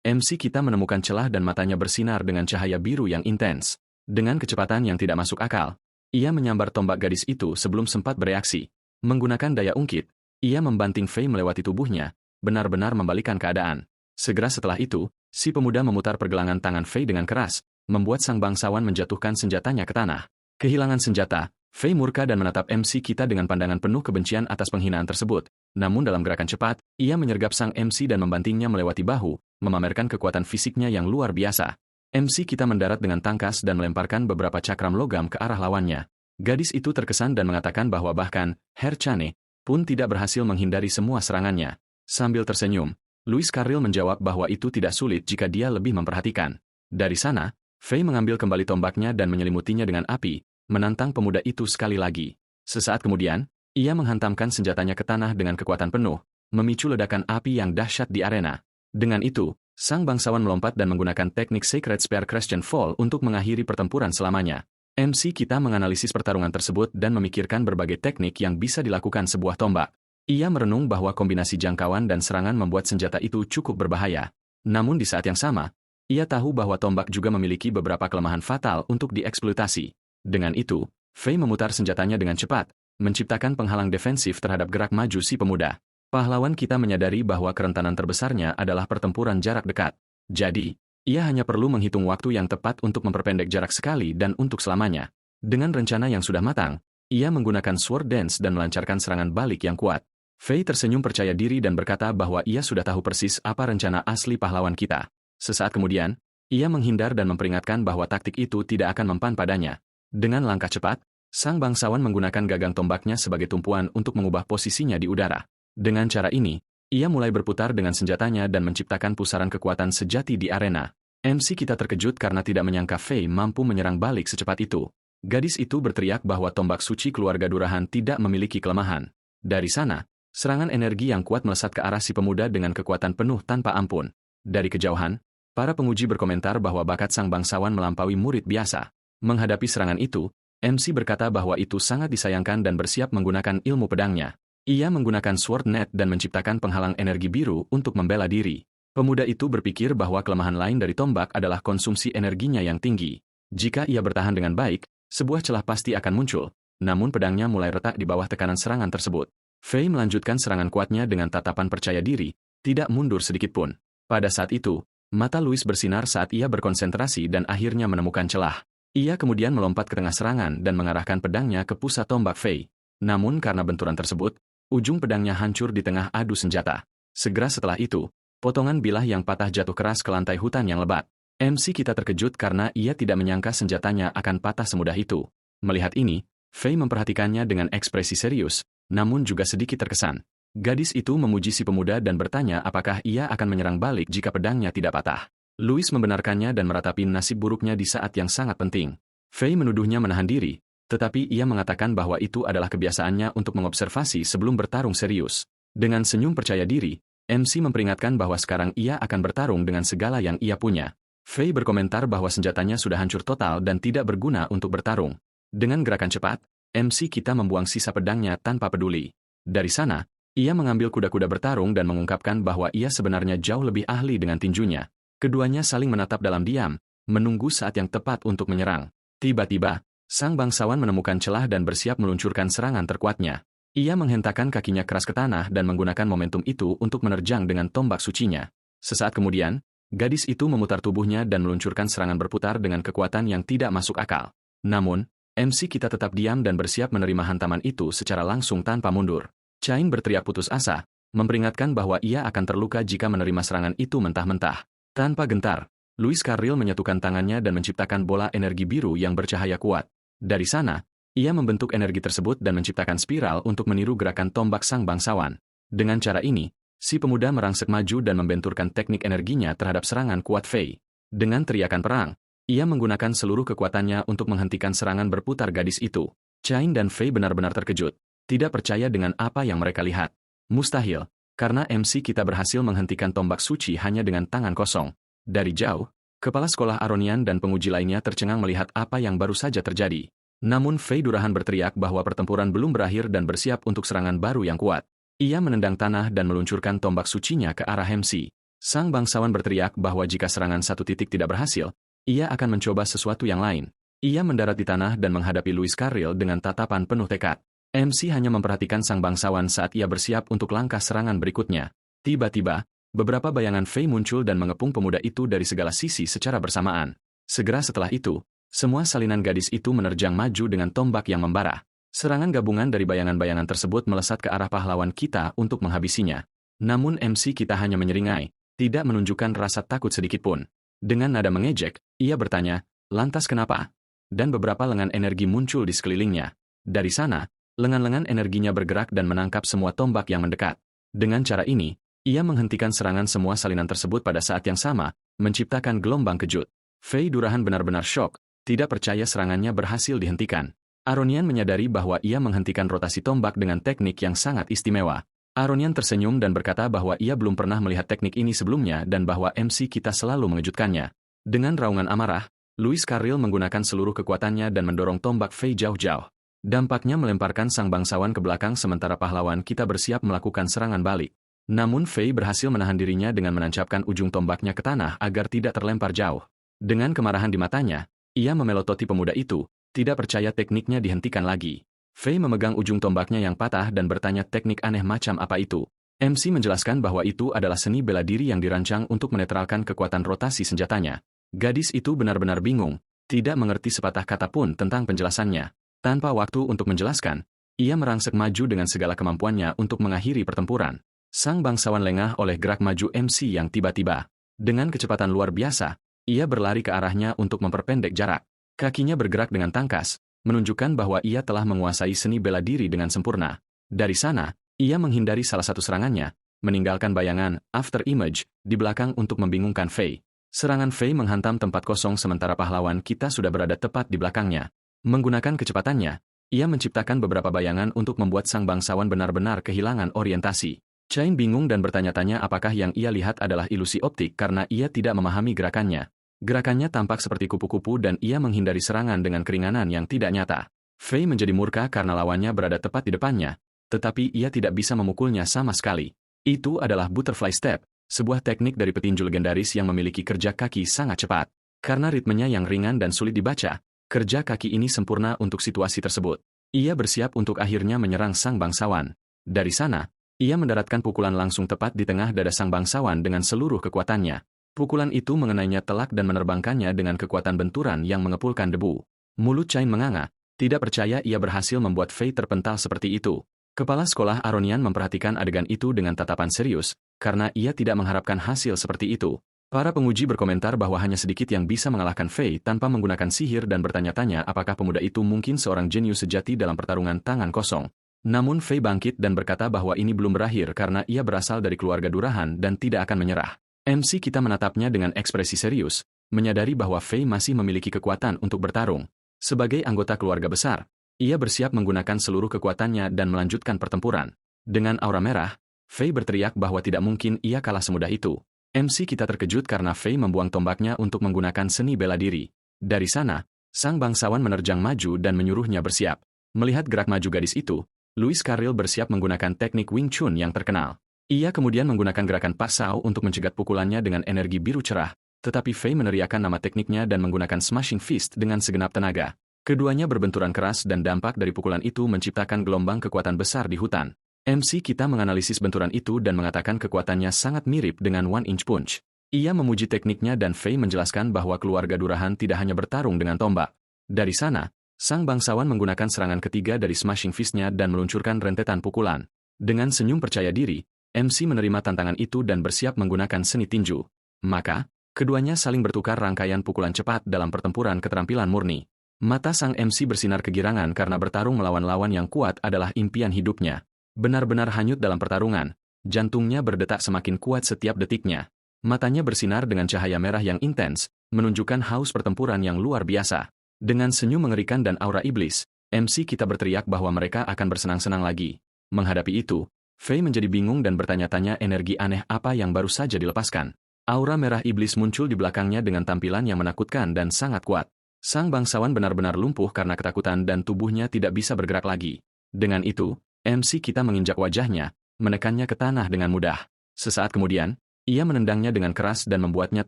MC kita menemukan celah dan matanya bersinar dengan cahaya biru yang intens. Dengan kecepatan yang tidak masuk akal, ia menyambar tombak gadis itu sebelum sempat bereaksi. Menggunakan daya ungkit, ia membanting Fei melewati tubuhnya, benar-benar membalikan keadaan. Segera setelah itu, si pemuda memutar pergelangan tangan Fei dengan keras, membuat sang bangsawan menjatuhkan senjatanya ke tanah. Kehilangan senjata, Fei murka dan menatap MC kita dengan pandangan penuh kebencian atas penghinaan tersebut. Namun dalam gerakan cepat, ia menyergap sang MC dan membantingnya melewati bahu, memamerkan kekuatan fisiknya yang luar biasa. MC kita mendarat dengan tangkas dan melemparkan beberapa cakram logam ke arah lawannya. Gadis itu terkesan dan mengatakan bahwa bahkan Herr Chane pun tidak berhasil menghindari semua serangannya. Sambil tersenyum, Louis Carril menjawab bahwa itu tidak sulit jika dia lebih memperhatikan. Dari sana, Fei mengambil kembali tombaknya dan menyelimutinya dengan api, menantang pemuda itu sekali lagi. Sesaat kemudian, ia menghantamkan senjatanya ke tanah dengan kekuatan penuh, memicu ledakan api yang dahsyat di arena. Dengan itu, sang bangsawan melompat dan menggunakan teknik Sacred Spear Crescent Fall untuk mengakhiri pertempuran selamanya. MC kita menganalisis pertarungan tersebut dan memikirkan berbagai teknik yang bisa dilakukan sebuah tombak. Ia merenung bahwa kombinasi jangkauan dan serangan membuat senjata itu cukup berbahaya. Namun di saat yang sama, ia tahu bahwa tombak juga memiliki beberapa kelemahan fatal untuk dieksploitasi. Dengan itu, Fei memutar senjatanya dengan cepat, menciptakan penghalang defensif terhadap gerak maju si pemuda. Pahlawan kita menyadari bahwa kerentanan terbesarnya adalah pertempuran jarak dekat. Jadi, ia hanya perlu menghitung waktu yang tepat untuk memperpendek jarak sekali dan untuk selamanya. Dengan rencana yang sudah matang, ia menggunakan sword dance dan melancarkan serangan balik yang kuat. Fei tersenyum percaya diri dan berkata bahwa ia sudah tahu persis apa rencana asli pahlawan kita. Sesaat kemudian, ia menghindar dan memperingatkan bahwa taktik itu tidak akan mempan padanya. Dengan langkah cepat, sang bangsawan menggunakan gagang tombaknya sebagai tumpuan untuk mengubah posisinya di udara. Dengan cara ini, ia mulai berputar dengan senjatanya dan menciptakan pusaran kekuatan sejati di arena. MC kita terkejut karena tidak menyangka Fei mampu menyerang balik secepat itu. Gadis itu berteriak bahwa tombak suci keluarga Durahan tidak memiliki kelemahan. Dari sana, serangan energi yang kuat melesat ke arah si pemuda dengan kekuatan penuh tanpa ampun. Dari kejauhan, para penguji berkomentar bahwa bakat sang bangsawan melampaui murid biasa. Menghadapi serangan itu, MC berkata bahwa itu sangat disayangkan dan bersiap menggunakan ilmu pedangnya. Ia menggunakan sword net dan menciptakan penghalang energi biru untuk membela diri. Pemuda itu berpikir bahwa kelemahan lain dari tombak adalah konsumsi energinya yang tinggi. Jika ia bertahan dengan baik, sebuah celah pasti akan muncul, namun pedangnya mulai retak di bawah tekanan serangan tersebut. Fei melanjutkan serangan kuatnya dengan tatapan percaya diri, tidak mundur sedikitpun. Pada saat itu, mata Louis bersinar saat ia berkonsentrasi dan akhirnya menemukan celah. Ia kemudian melompat ke tengah serangan dan mengarahkan pedangnya ke pusat tombak Fei. Namun karena benturan tersebut, ujung pedangnya hancur di tengah adu senjata. Segera setelah itu, potongan bilah yang patah jatuh keras ke lantai hutan yang lebat. MC kita terkejut karena ia tidak menyangka senjatanya akan patah semudah itu. Melihat ini, Fei memperhatikannya dengan ekspresi serius, namun juga sedikit terkesan. Gadis itu memuji si pemuda dan bertanya apakah ia akan menyerang balik jika pedangnya tidak patah. Louis membenarkannya dan meratapi nasib buruknya di saat yang sangat penting. Fei menuduhnya menahan diri, tetapi ia mengatakan bahwa itu adalah kebiasaannya untuk mengobservasi sebelum bertarung serius. Dengan senyum percaya diri, MC memperingatkan bahwa sekarang ia akan bertarung dengan segala yang ia punya. Fei berkomentar bahwa senjatanya sudah hancur total dan tidak berguna untuk bertarung. Dengan gerakan cepat, MC kita membuang sisa pedangnya tanpa peduli. Dari sana, ia mengambil kuda-kuda bertarung dan mengungkapkan bahwa ia sebenarnya jauh lebih ahli dengan tinjunya. Keduanya saling menatap dalam diam, menunggu saat yang tepat untuk menyerang. Tiba-tiba, sang bangsawan menemukan celah dan bersiap meluncurkan serangan terkuatnya. Ia menghentakkan kakinya keras ke tanah dan menggunakan momentum itu untuk menerjang dengan tombak sucinya. Sesaat kemudian, gadis itu memutar tubuhnya dan meluncurkan serangan berputar dengan kekuatan yang tidak masuk akal. Namun, MC kita tetap diam dan bersiap menerima hantaman itu secara langsung tanpa mundur. Chain berteriak putus asa, memperingatkan bahwa ia akan terluka jika menerima serangan itu mentah-mentah. Tanpa gentar, Luis Carril menyatukan tangannya dan menciptakan bola energi biru yang bercahaya kuat. Dari sana, ia membentuk energi tersebut dan menciptakan spiral untuk meniru gerakan tombak sang bangsawan. Dengan cara ini, si pemuda merangsek maju dan membenturkan teknik energinya terhadap serangan kuat Fei. Dengan teriakan perang, ia menggunakan seluruh kekuatannya untuk menghentikan serangan berputar gadis itu. Chain dan Fei benar-benar terkejut, tidak percaya dengan apa yang mereka lihat. Mustahil, karena MC kita berhasil menghentikan tombak suci hanya dengan tangan kosong. Dari jauh, kepala sekolah Aronian dan penguji lainnya tercengang melihat apa yang baru saja terjadi. Namun Fei Durahan berteriak bahwa pertempuran belum berakhir dan bersiap untuk serangan baru yang kuat. Ia menendang tanah dan meluncurkan tombak sucinya ke arah MC. Sang bangsawan berteriak bahwa jika serangan satu titik tidak berhasil, ia akan mencoba sesuatu yang lain. Ia mendarat di tanah dan menghadapi Luis Carril dengan tatapan penuh tekad. MC hanya memperhatikan sang bangsawan saat ia bersiap untuk langkah serangan berikutnya. Tiba-tiba, beberapa bayangan Fei muncul dan mengepung pemuda itu dari segala sisi secara bersamaan. Segera setelah itu, semua salinan gadis itu menerjang maju dengan tombak yang membara. Serangan gabungan dari bayangan-bayangan tersebut melesat ke arah pahlawan kita untuk menghabisinya. Namun MC kita hanya menyeringai, tidak menunjukkan rasa takut sedikitpun. Dengan nada mengejek, ia bertanya, "Lantas kenapa?" Dan beberapa lengan energi muncul di sekelilingnya. Dari sana, lengan-lengan energinya bergerak dan menangkap semua tombak yang mendekat. Dengan cara ini, ia menghentikan serangan semua salinan tersebut pada saat yang sama, menciptakan gelombang kejut. Fei Durahan benar-benar syok, tidak percaya serangannya berhasil dihentikan. Aronian menyadari bahwa ia menghentikan rotasi tombak dengan teknik yang sangat istimewa. Aronian tersenyum dan berkata bahwa ia belum pernah melihat teknik ini sebelumnya dan bahwa MC kita selalu mengejutkannya. Dengan raungan amarah, Luis Carril menggunakan seluruh kekuatannya dan mendorong tombak Fei jauh-jauh. Dampaknya melemparkan sang bangsawan ke belakang sementara pahlawan kita bersiap melakukan serangan balik. Namun Fei berhasil menahan dirinya dengan menancapkan ujung tombaknya ke tanah agar tidak terlempar jauh. Dengan kemarahan di matanya, ia memelototi pemuda itu, tidak percaya tekniknya dihentikan lagi. Fei memegang ujung tombaknya yang patah dan bertanya teknik aneh macam apa itu. MC menjelaskan bahwa itu adalah seni bela diri yang dirancang untuk menetralkan kekuatan rotasi senjatanya. Gadis itu benar-benar bingung, tidak mengerti sepatah kata pun tentang penjelasannya. Tanpa waktu untuk menjelaskan, ia merangsek maju dengan segala kemampuannya untuk mengakhiri pertempuran. Sang bangsawan lengah oleh gerak maju MC yang tiba-tiba. Dengan kecepatan luar biasa, ia berlari ke arahnya untuk memperpendek jarak. Kakinya bergerak dengan tangkas, menunjukkan bahwa ia telah menguasai seni bela diri dengan sempurna. Dari sana, ia menghindari salah satu serangannya, meninggalkan bayangan after image di belakang untuk membingungkan Fei. Serangan Fei menghantam tempat kosong sementara pahlawan kita sudah berada tepat di belakangnya. Menggunakan kecepatannya, ia menciptakan beberapa bayangan untuk membuat sang bangsawan benar-benar kehilangan orientasi. Chain bingung dan bertanya-tanya apakah yang ia lihat adalah ilusi optik karena ia tidak memahami gerakannya. Gerakannya tampak seperti kupu-kupu dan ia menghindari serangan dengan keringanan yang tidak nyata. Fei menjadi murka karena lawannya berada tepat di depannya, tetapi ia tidak bisa memukulnya sama sekali. Itu adalah butterfly step, sebuah teknik dari petinju legendaris yang memiliki kerja kaki sangat cepat. Karena ritmenya yang ringan dan sulit dibaca, kerja kaki ini sempurna untuk situasi tersebut. Ia bersiap untuk akhirnya menyerang sang bangsawan. Dari sana, ia mendaratkan pukulan langsung tepat di tengah dada sang bangsawan dengan seluruh kekuatannya. Pukulan itu mengenainya telak dan menerbangkannya dengan kekuatan benturan yang mengepulkan debu. Mulut Chain menganga, tidak percaya ia berhasil membuat Fei terpental seperti itu. Kepala sekolah Aronian memperhatikan adegan itu dengan tatapan serius, karena ia tidak mengharapkan hasil seperti itu. Para penguji berkomentar bahwa hanya sedikit yang bisa mengalahkan Fei tanpa menggunakan sihir dan bertanya-tanya apakah pemuda itu mungkin seorang jenius sejati dalam pertarungan tangan kosong. Namun Fei bangkit dan berkata bahwa ini belum berakhir karena ia berasal dari keluarga Durahan dan tidak akan menyerah. MC kita menatapnya dengan ekspresi serius, menyadari bahwa Fei masih memiliki kekuatan untuk bertarung. Sebagai anggota keluarga besar, ia bersiap menggunakan seluruh kekuatannya dan melanjutkan pertempuran. Dengan aura merah, Fei berteriak bahwa tidak mungkin ia kalah semudah itu. MC kita terkejut karena Fei membuang tombaknya untuk menggunakan seni bela diri. Dari sana, sang bangsawan menerjang maju dan menyuruhnya bersiap. Melihat gerak maju gadis itu, Louis Carril bersiap menggunakan teknik Wing Chun yang terkenal. Ia kemudian menggunakan gerakan Pak Sao untuk mencegat pukulannya dengan energi biru cerah, tetapi Fei meneriakkan nama tekniknya dan menggunakan Smashing Fist dengan segenap tenaga. Keduanya berbenturan keras dan dampak dari pukulan itu menciptakan gelombang kekuatan besar di hutan. MC kita menganalisis benturan itu dan mengatakan kekuatannya sangat mirip dengan One Inch Punch. Ia memuji tekniknya dan Fei menjelaskan bahwa keluarga Durahan tidak hanya bertarung dengan tombak. Dari sana, sang bangsawan menggunakan serangan ketiga dari Smashing Fist-nya dan meluncurkan rentetan pukulan. Dengan senyum percaya diri, MC menerima tantangan itu dan bersiap menggunakan seni tinju. Maka, keduanya saling bertukar rangkaian pukulan cepat dalam pertempuran keterampilan murni. Mata sang MC bersinar kegirangan karena bertarung melawan lawan yang kuat adalah impian hidupnya. Benar-benar hanyut dalam pertarungan, jantungnya berdetak semakin kuat setiap detiknya. Matanya bersinar dengan cahaya merah yang intens, menunjukkan haus pertempuran yang luar biasa. Dengan senyum mengerikan dan aura iblis, MC kita berteriak bahwa mereka akan bersenang-senang lagi. Menghadapi itu, Fei menjadi bingung dan bertanya-tanya energi aneh apa yang baru saja dilepaskan. Aura merah iblis muncul di belakangnya dengan tampilan yang menakutkan dan sangat kuat. Sang bangsawan benar-benar lumpuh karena ketakutan dan tubuhnya tidak bisa bergerak lagi. Dengan itu, MC kita menginjak wajahnya, menekannya ke tanah dengan mudah. Sesaat kemudian, ia menendangnya dengan keras dan membuatnya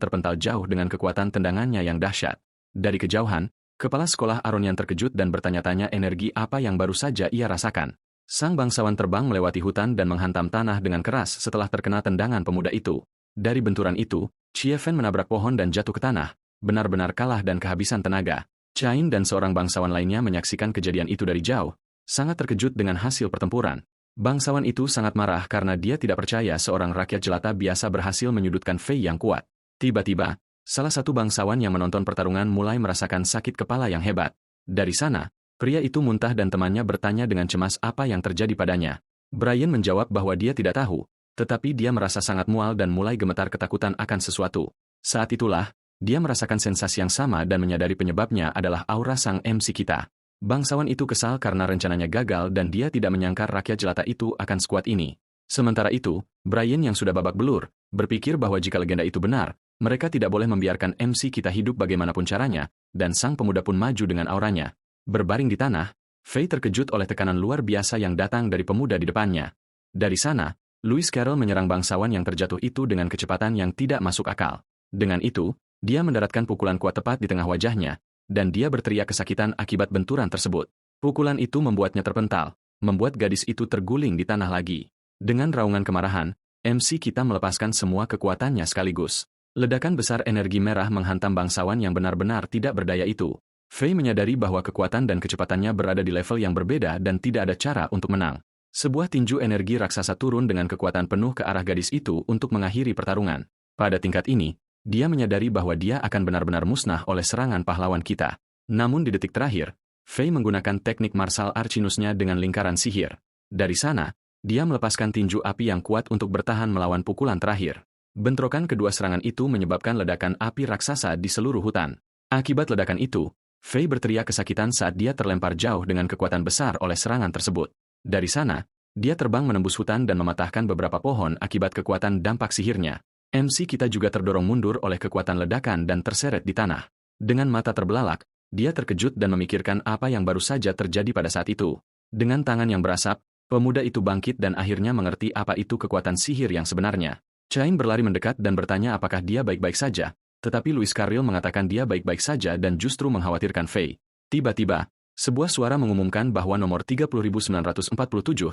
terpental jauh dengan kekuatan tendangannya yang dahsyat. Dari kejauhan, kepala sekolah Aronian terkejut dan bertanya-tanya energi apa yang baru saja ia rasakan. Sang bangsawan terbang melewati hutan dan menghantam tanah dengan keras setelah terkena tendangan pemuda itu. Dari benturan itu, Chie Fen menabrak pohon dan jatuh ke tanah, benar-benar kalah dan kehabisan tenaga. Chain dan seorang bangsawan lainnya menyaksikan kejadian itu dari jauh, sangat terkejut dengan hasil pertempuran. Bangsawan itu sangat marah karena dia tidak percaya seorang rakyat jelata biasa berhasil menyudutkan Fei yang kuat. Tiba-tiba, salah satu bangsawan yang menonton pertarungan mulai merasakan sakit kepala yang hebat. Dari sana, pria itu muntah dan temannya bertanya dengan cemas apa yang terjadi padanya. Brian menjawab bahwa dia tidak tahu, tetapi dia merasa sangat mual dan mulai gemetar ketakutan akan sesuatu. Saat itulah, dia merasakan sensasi yang sama dan menyadari penyebabnya adalah aura sang MC kita. Bangsawan itu kesal karena rencananya gagal dan dia tidak menyangka rakyat jelata itu akan sekuat ini. Sementara itu, Brian yang sudah babak belur, berpikir bahwa jika legenda itu benar, mereka tidak boleh membiarkan MC kita hidup bagaimanapun caranya, dan sang pemuda pun maju dengan auranya. Berbaring di tanah, Fei terkejut oleh tekanan luar biasa yang datang dari pemuda di depannya. Dari sana, Louis Carril menyerang bangsawan yang terjatuh itu dengan kecepatan yang tidak masuk akal. Dengan itu, dia mendaratkan pukulan kuat tepat di tengah wajahnya, dan dia berteriak kesakitan akibat benturan tersebut. Pukulan itu membuatnya terpental, membuat gadis itu terguling di tanah lagi. Dengan raungan kemarahan, MC kita melepaskan semua kekuatannya sekaligus. Ledakan besar energi merah menghantam bangsawan yang benar-benar tidak berdaya itu. Fei menyadari bahwa kekuatan dan kecepatannya berada di level yang berbeda dan tidak ada cara untuk menang. Sebuah tinju energi raksasa turun dengan kekuatan penuh ke arah gadis itu untuk mengakhiri pertarungan. Pada tingkat ini, dia menyadari bahwa dia akan benar-benar musnah oleh serangan pahlawan kita. Namun di detik terakhir, Fei menggunakan teknik martial arcinusnya dengan lingkaran sihir. Dari sana, dia melepaskan tinju api yang kuat untuk bertahan melawan pukulan terakhir. Bentrokan kedua serangan itu menyebabkan ledakan api raksasa di seluruh hutan. Akibat ledakan itu, Fei berteriak kesakitan saat dia terlempar jauh dengan kekuatan besar oleh serangan tersebut. Dari sana, dia terbang menembus hutan dan mematahkan beberapa pohon akibat kekuatan dampak sihirnya. MC kita juga terdorong mundur oleh kekuatan ledakan dan terseret di tanah. Dengan mata terbelalak, dia terkejut dan memikirkan apa yang baru saja terjadi pada saat itu. Dengan tangan yang berasap, pemuda itu bangkit dan akhirnya mengerti apa itu kekuatan sihir yang sebenarnya. Chain berlari mendekat dan bertanya apakah dia baik-baik saja. Tetapi Louis Carril mengatakan dia baik-baik saja dan justru mengkhawatirkan Fei. Tiba-tiba, sebuah suara mengumumkan bahwa nomor 30.947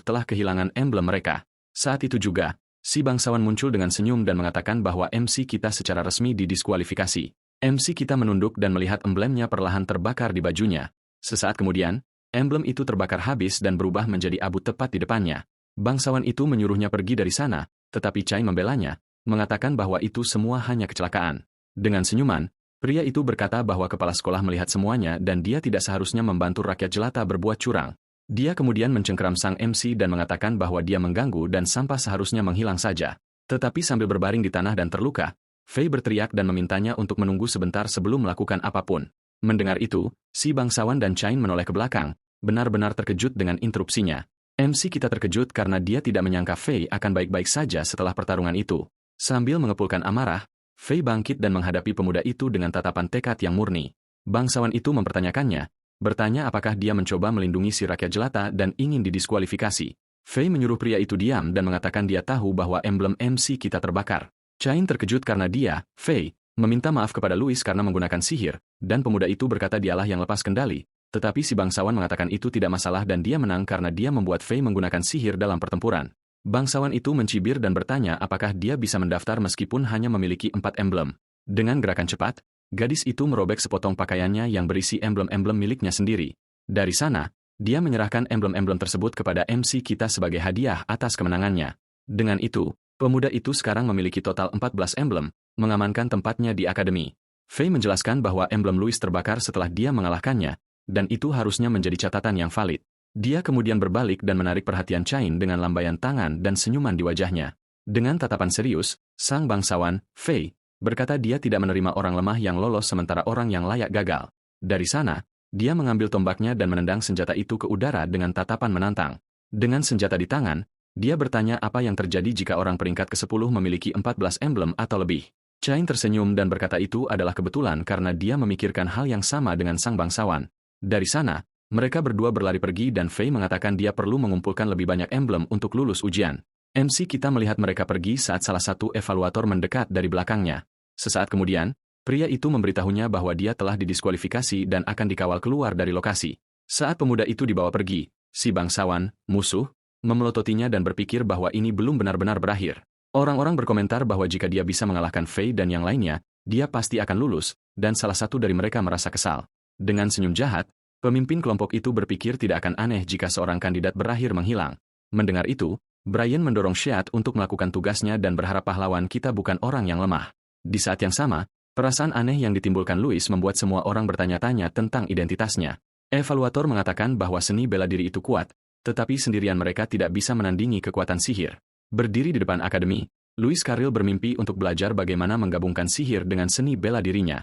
telah kehilangan emblem mereka. Saat itu juga, si bangsawan muncul dengan senyum dan mengatakan bahwa MC kita secara resmi didiskualifikasi. MC kita menunduk dan melihat emblemnya perlahan terbakar di bajunya. Sesaat kemudian, emblem itu terbakar habis dan berubah menjadi abu tepat di depannya. Bangsawan itu menyuruhnya pergi dari sana, tetapi Chai membelanya, mengatakan bahwa itu semua hanya kecelakaan. Dengan senyuman, pria itu berkata bahwa kepala sekolah melihat semuanya dan dia tidak seharusnya membantu rakyat jelata berbuat curang. Dia kemudian mencengkeram sang MC dan mengatakan bahwa dia mengganggu dan sampah seharusnya menghilang saja. Tetapi sambil berbaring di tanah dan terluka, Fei berteriak dan memintanya untuk menunggu sebentar sebelum melakukan apapun. Mendengar itu, si bangsawan dan Chain menoleh ke belakang, benar-benar terkejut dengan interupsinya. MC kita terkejut karena dia tidak menyangka Fei akan baik-baik saja setelah pertarungan itu. Sambil mengepulkan amarah, Fei bangkit dan menghadapi pemuda itu dengan tatapan tekad yang murni. Bangsawan itu mempertanyakannya, bertanya apakah dia mencoba melindungi si rakyat jelata dan ingin didiskualifikasi. Fei menyuruh pria itu diam dan mengatakan dia tahu bahwa emblem MC kita terbakar. Chain terkejut karena dia, Fei, meminta maaf kepada Louis karena menggunakan sihir, dan pemuda itu berkata dialah yang lepas kendali. Tetapi si bangsawan mengatakan itu tidak masalah dan dia menang karena dia membuat Fei menggunakan sihir dalam pertempuran. Bangsawan itu mencibir dan bertanya apakah dia bisa mendaftar meskipun hanya memiliki 4 emblem. Dengan gerakan cepat, gadis itu merobek sepotong pakaiannya yang berisi emblem-emblem miliknya sendiri. Dari sana, dia menyerahkan emblem-emblem tersebut kepada MC kita sebagai hadiah atas kemenangannya. Dengan itu, pemuda itu sekarang memiliki total 14 emblem, mengamankan tempatnya di akademi. Fei menjelaskan bahwa emblem Louis terbakar setelah dia mengalahkannya, dan itu harusnya menjadi catatan yang valid. Dia kemudian berbalik dan menarik perhatian Chain dengan lambaian tangan dan senyuman di wajahnya. Dengan tatapan serius, sang bangsawan, Fei, berkata dia tidak menerima orang lemah yang lolos sementara orang yang layak gagal. Dari sana, dia mengambil tombaknya dan menendang senjata itu ke udara dengan tatapan menantang. Dengan senjata di tangan, dia bertanya apa yang terjadi jika orang peringkat ke-10 memiliki 14 emblem atau lebih. Chain tersenyum dan berkata itu adalah kebetulan karena dia memikirkan hal yang sama dengan sang bangsawan. Dari sana, mereka berdua berlari pergi dan Fei mengatakan dia perlu mengumpulkan lebih banyak emblem untuk lulus ujian. MC kita melihat mereka pergi saat salah satu evaluator mendekat dari belakangnya. Sesaat kemudian, pria itu memberitahunya bahwa dia telah didiskualifikasi dan akan dikawal keluar dari lokasi. Saat pemuda itu dibawa pergi, si bangsawan, musuh, memelototinya dan berpikir bahwa ini belum benar-benar berakhir. Orang-orang berkomentar bahwa jika dia bisa mengalahkan Fei dan yang lainnya, dia pasti akan lulus, dan salah satu dari mereka merasa kesal. Dengan senyum jahat, pemimpin kelompok itu berpikir tidak akan aneh jika seorang kandidat berakhir menghilang. Mendengar itu, Brian mendorong Shiat untuk melakukan tugasnya dan berharap pahlawan kita bukan orang yang lemah. Di saat yang sama, perasaan aneh yang ditimbulkan Louis membuat semua orang bertanya-tanya tentang identitasnya. Evaluator mengatakan bahwa seni bela diri itu kuat, tetapi sendirian mereka tidak bisa menandingi kekuatan sihir. Berdiri di depan akademi, Louis Carril bermimpi untuk belajar bagaimana menggabungkan sihir dengan seni bela dirinya.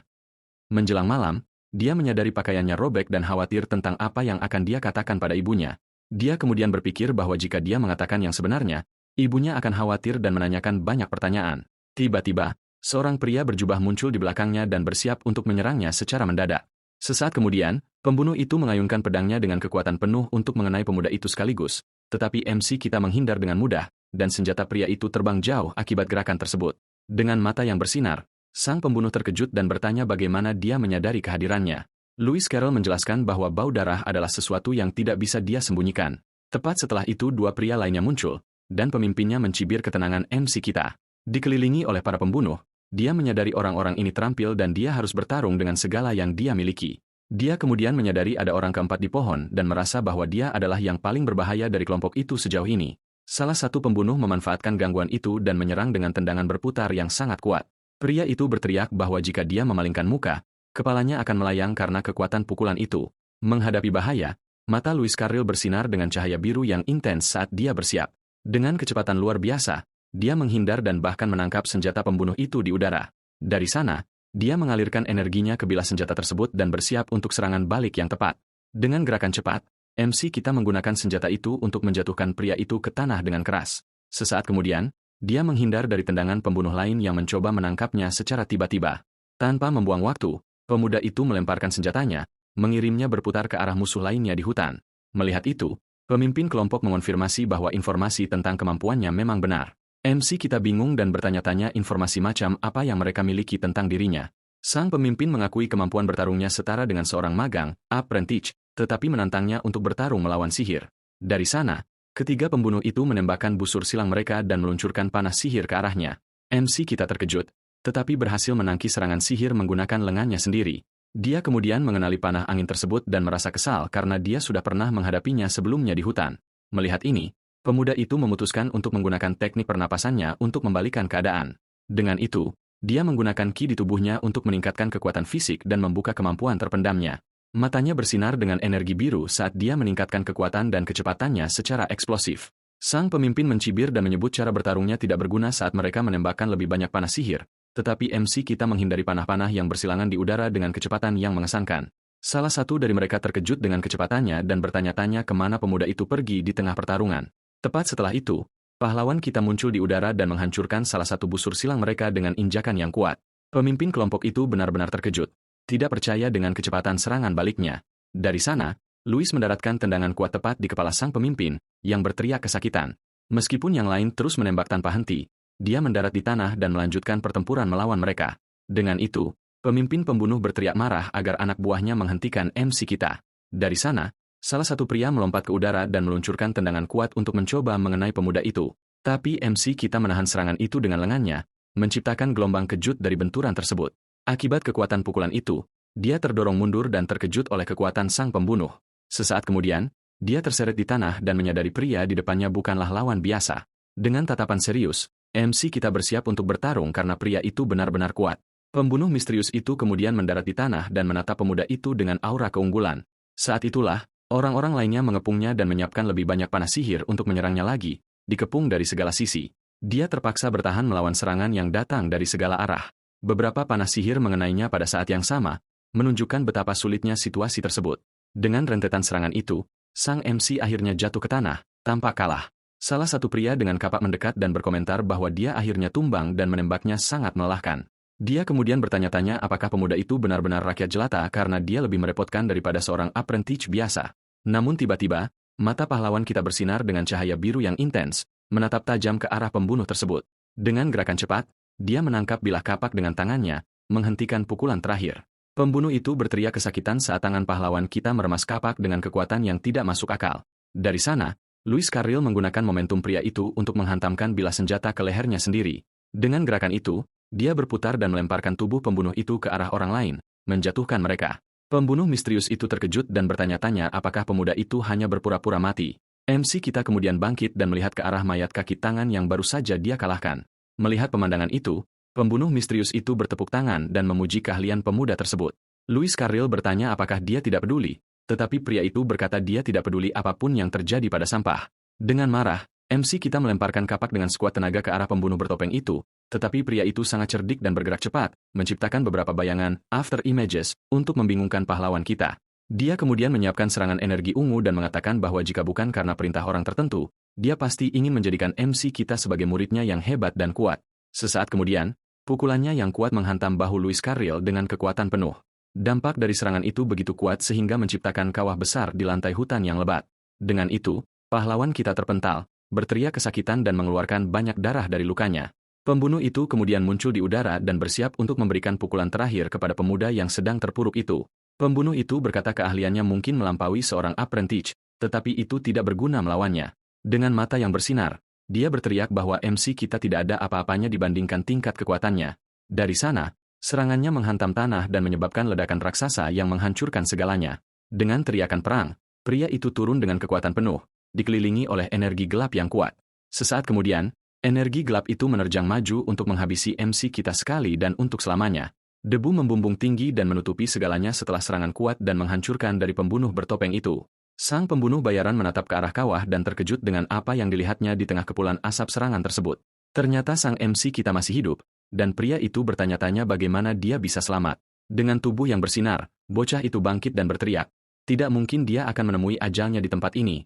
Menjelang malam, dia menyadari pakaiannya robek dan khawatir tentang apa yang akan dia katakan pada ibunya. Dia kemudian berpikir bahwa jika dia mengatakan yang sebenarnya, ibunya akan khawatir dan menanyakan banyak pertanyaan. Tiba-tiba, seorang pria berjubah muncul di belakangnya dan bersiap untuk menyerangnya secara mendadak. Sesaat kemudian, pembunuh itu mengayunkan pedangnya dengan kekuatan penuh untuk mengenai pemuda itu sekaligus. Tetapi MC kita menghindar dengan mudah, dan senjata pria itu terbang jauh akibat gerakan tersebut. Dengan mata yang bersinar, sang pembunuh terkejut dan bertanya bagaimana dia menyadari kehadirannya. Louis Carroll menjelaskan bahwa bau darah adalah sesuatu yang tidak bisa dia sembunyikan. Tepat setelah itu dua pria lainnya muncul, dan pemimpinnya mencibir ketenangan MC kita. Dikelilingi oleh para pembunuh, dia menyadari orang-orang ini terampil dan dia harus bertarung dengan segala yang dia miliki. Dia kemudian menyadari ada orang keempat di pohon dan merasa bahwa dia adalah yang paling berbahaya dari kelompok itu sejauh ini. Salah satu pembunuh memanfaatkan gangguan itu dan menyerang dengan tendangan berputar yang sangat kuat. Pria itu berteriak bahwa jika dia memalingkan muka, kepalanya akan melayang karena kekuatan pukulan itu. Menghadapi bahaya, mata Louis Carril bersinar dengan cahaya biru yang intens saat dia bersiap. Dengan kecepatan luar biasa, dia menghindar dan bahkan menangkap senjata pembunuh itu di udara. Dari sana, dia mengalirkan energinya ke bilah senjata tersebut dan bersiap untuk serangan balik yang tepat. Dengan gerakan cepat, MC kita menggunakan senjata itu untuk menjatuhkan pria itu ke tanah dengan keras. Sesaat kemudian, dia menghindar dari tendangan pembunuh lain yang mencoba menangkapnya secara tiba-tiba. Tanpa membuang waktu, pemuda itu melemparkan senjatanya, mengirimnya berputar ke arah musuh lainnya di hutan. Melihat itu, pemimpin kelompok mengonfirmasi bahwa informasi tentang kemampuannya memang benar. MC kita bingung dan bertanya-tanya informasi macam apa yang mereka miliki tentang dirinya. Sang pemimpin mengakui kemampuan bertarungnya setara dengan seorang magang, apprentice, tetapi menantangnya untuk bertarung melawan sihir. Dari sana, ketiga pembunuh itu menembakkan busur silang mereka dan meluncurkan panas sihir ke arahnya. MC kita terkejut, tetapi berhasil menangkis serangan sihir menggunakan lengannya sendiri. Dia kemudian mengenali panah angin tersebut dan merasa kesal karena dia sudah pernah menghadapinya sebelumnya di hutan. Melihat ini, pemuda itu memutuskan untuk menggunakan teknik pernapasannya untuk membalikan keadaan. Dengan itu, dia menggunakan ki di tubuhnya untuk meningkatkan kekuatan fisik dan membuka kemampuan terpendamnya. Matanya bersinar dengan energi biru saat dia meningkatkan kekuatan dan kecepatannya secara eksplosif. Sang pemimpin mencibir dan menyebut cara bertarungnya tidak berguna saat mereka menembakkan lebih banyak panas sihir, tetapi MC kita menghindari panah-panah yang bersilangan di udara dengan kecepatan yang mengesankan. Salah satu dari mereka terkejut dengan kecepatannya dan bertanya-tanya kemana pemuda itu pergi di tengah pertarungan. Tepat setelah itu, pahlawan kita muncul di udara dan menghancurkan salah satu busur silang mereka dengan injakan yang kuat. Pemimpin kelompok itu benar-benar terkejut, tidak percaya dengan kecepatan serangan baliknya. Dari sana, Louis mendaratkan tendangan kuat tepat di kepala sang pemimpin, yang berteriak kesakitan. Meskipun yang lain terus menembak tanpa henti, dia mendarat di tanah dan melanjutkan pertempuran melawan mereka. Dengan itu, pemimpin pembunuh berteriak marah agar anak buahnya menghentikan MC kita. Dari sana, salah satu pria melompat ke udara dan meluncurkan tendangan kuat untuk mencoba mengenai pemuda itu. Tapi MC kita menahan serangan itu dengan lengannya, menciptakan gelombang kejut dari benturan tersebut. Akibat kekuatan pukulan itu, dia terdorong mundur dan terkejut oleh kekuatan sang pembunuh. Sesaat kemudian, dia terseret di tanah dan menyadari pria di depannya bukanlah lawan biasa. Dengan tatapan serius, MC kita bersiap untuk bertarung karena pria itu benar-benar kuat. Pembunuh misterius itu kemudian mendarat di tanah dan menatap pemuda itu dengan aura keunggulan. Saat itulah, orang-orang lainnya mengepungnya dan menyiapkan lebih banyak panah sihir untuk menyerangnya lagi, dikepung dari segala sisi. Dia terpaksa bertahan melawan serangan yang datang dari segala arah. Beberapa panah sihir mengenainya pada saat yang sama, menunjukkan betapa sulitnya situasi tersebut. Dengan rentetan serangan itu, sang MC akhirnya jatuh ke tanah, tanpa kalah. Salah satu pria dengan kapak mendekat dan berkomentar bahwa dia akhirnya tumbang dan menembaknya sangat melelahkan. Dia kemudian bertanya-tanya apakah pemuda itu benar-benar rakyat jelata karena dia lebih merepotkan daripada seorang apprentice biasa. Namun tiba-tiba, mata pahlawan kita bersinar dengan cahaya biru yang intens, menatap tajam ke arah pembunuh tersebut. Dengan gerakan cepat, dia menangkap bilah kapak dengan tangannya, menghentikan pukulan terakhir. Pembunuh itu berteriak kesakitan saat tangan pahlawan kita meremas kapak dengan kekuatan yang tidak masuk akal. Dari sana, Louis Carril menggunakan momentum pria itu untuk menghantamkan bilah senjata ke lehernya sendiri. Dengan gerakan itu, dia berputar dan melemparkan tubuh pembunuh itu ke arah orang lain, menjatuhkan mereka. Pembunuh misterius itu terkejut dan bertanya-tanya apakah pemuda itu hanya berpura-pura mati. MC kita kemudian bangkit dan melihat ke arah mayat kaki tangan yang baru saja dia kalahkan. Melihat pemandangan itu, pembunuh misterius itu bertepuk tangan dan memuji keahlian pemuda tersebut. Louis Carril bertanya apakah dia tidak peduli, tetapi pria itu berkata dia tidak peduli apapun yang terjadi pada sampah. Dengan marah, MC kita melemparkan kapak dengan sekuat tenaga ke arah pembunuh bertopeng itu, tetapi pria itu sangat cerdik dan bergerak cepat, menciptakan beberapa bayangan, after images, untuk membingungkan pahlawan kita. Dia kemudian menyiapkan serangan energi ungu dan mengatakan bahwa jika bukan karena perintah orang tertentu, dia pasti ingin menjadikan MC kita sebagai muridnya yang hebat dan kuat. Sesaat kemudian, pukulannya yang kuat menghantam bahu Louis Carril dengan kekuatan penuh. Dampak dari serangan itu begitu kuat sehingga menciptakan kawah besar di lantai hutan yang lebat. Dengan itu, pahlawan kita terpental, berteriak kesakitan dan mengeluarkan banyak darah dari lukanya. Pembunuh itu kemudian muncul di udara dan bersiap untuk memberikan pukulan terakhir kepada pemuda yang sedang terpuruk itu. Pembunuh itu berkata keahliannya mungkin melampaui seorang apprentice, tetapi itu tidak berguna melawannya. Dengan mata yang bersinar, dia berteriak bahwa MC kita tidak ada apa-apanya dibandingkan tingkat kekuatannya. Dari sana, serangannya menghantam tanah dan menyebabkan ledakan raksasa yang menghancurkan segalanya. Dengan teriakan perang, pria itu turun dengan kekuatan penuh, dikelilingi oleh energi gelap yang kuat. Sesaat kemudian, energi gelap itu menerjang maju untuk menghabisi MC kita sekali dan untuk selamanya. Debu membumbung tinggi dan menutupi segalanya setelah serangan kuat dan menghancurkan dari pembunuh bertopeng itu. Sang pembunuh bayaran menatap ke arah kawah dan terkejut dengan apa yang dilihatnya di tengah kepulan asap serangan tersebut. Ternyata sang MC kita masih hidup, dan pria itu bertanya-tanya bagaimana dia bisa selamat. Dengan tubuh yang bersinar, bocah itu bangkit dan berteriak. Tidak mungkin dia akan menemui ajalnya di tempat ini.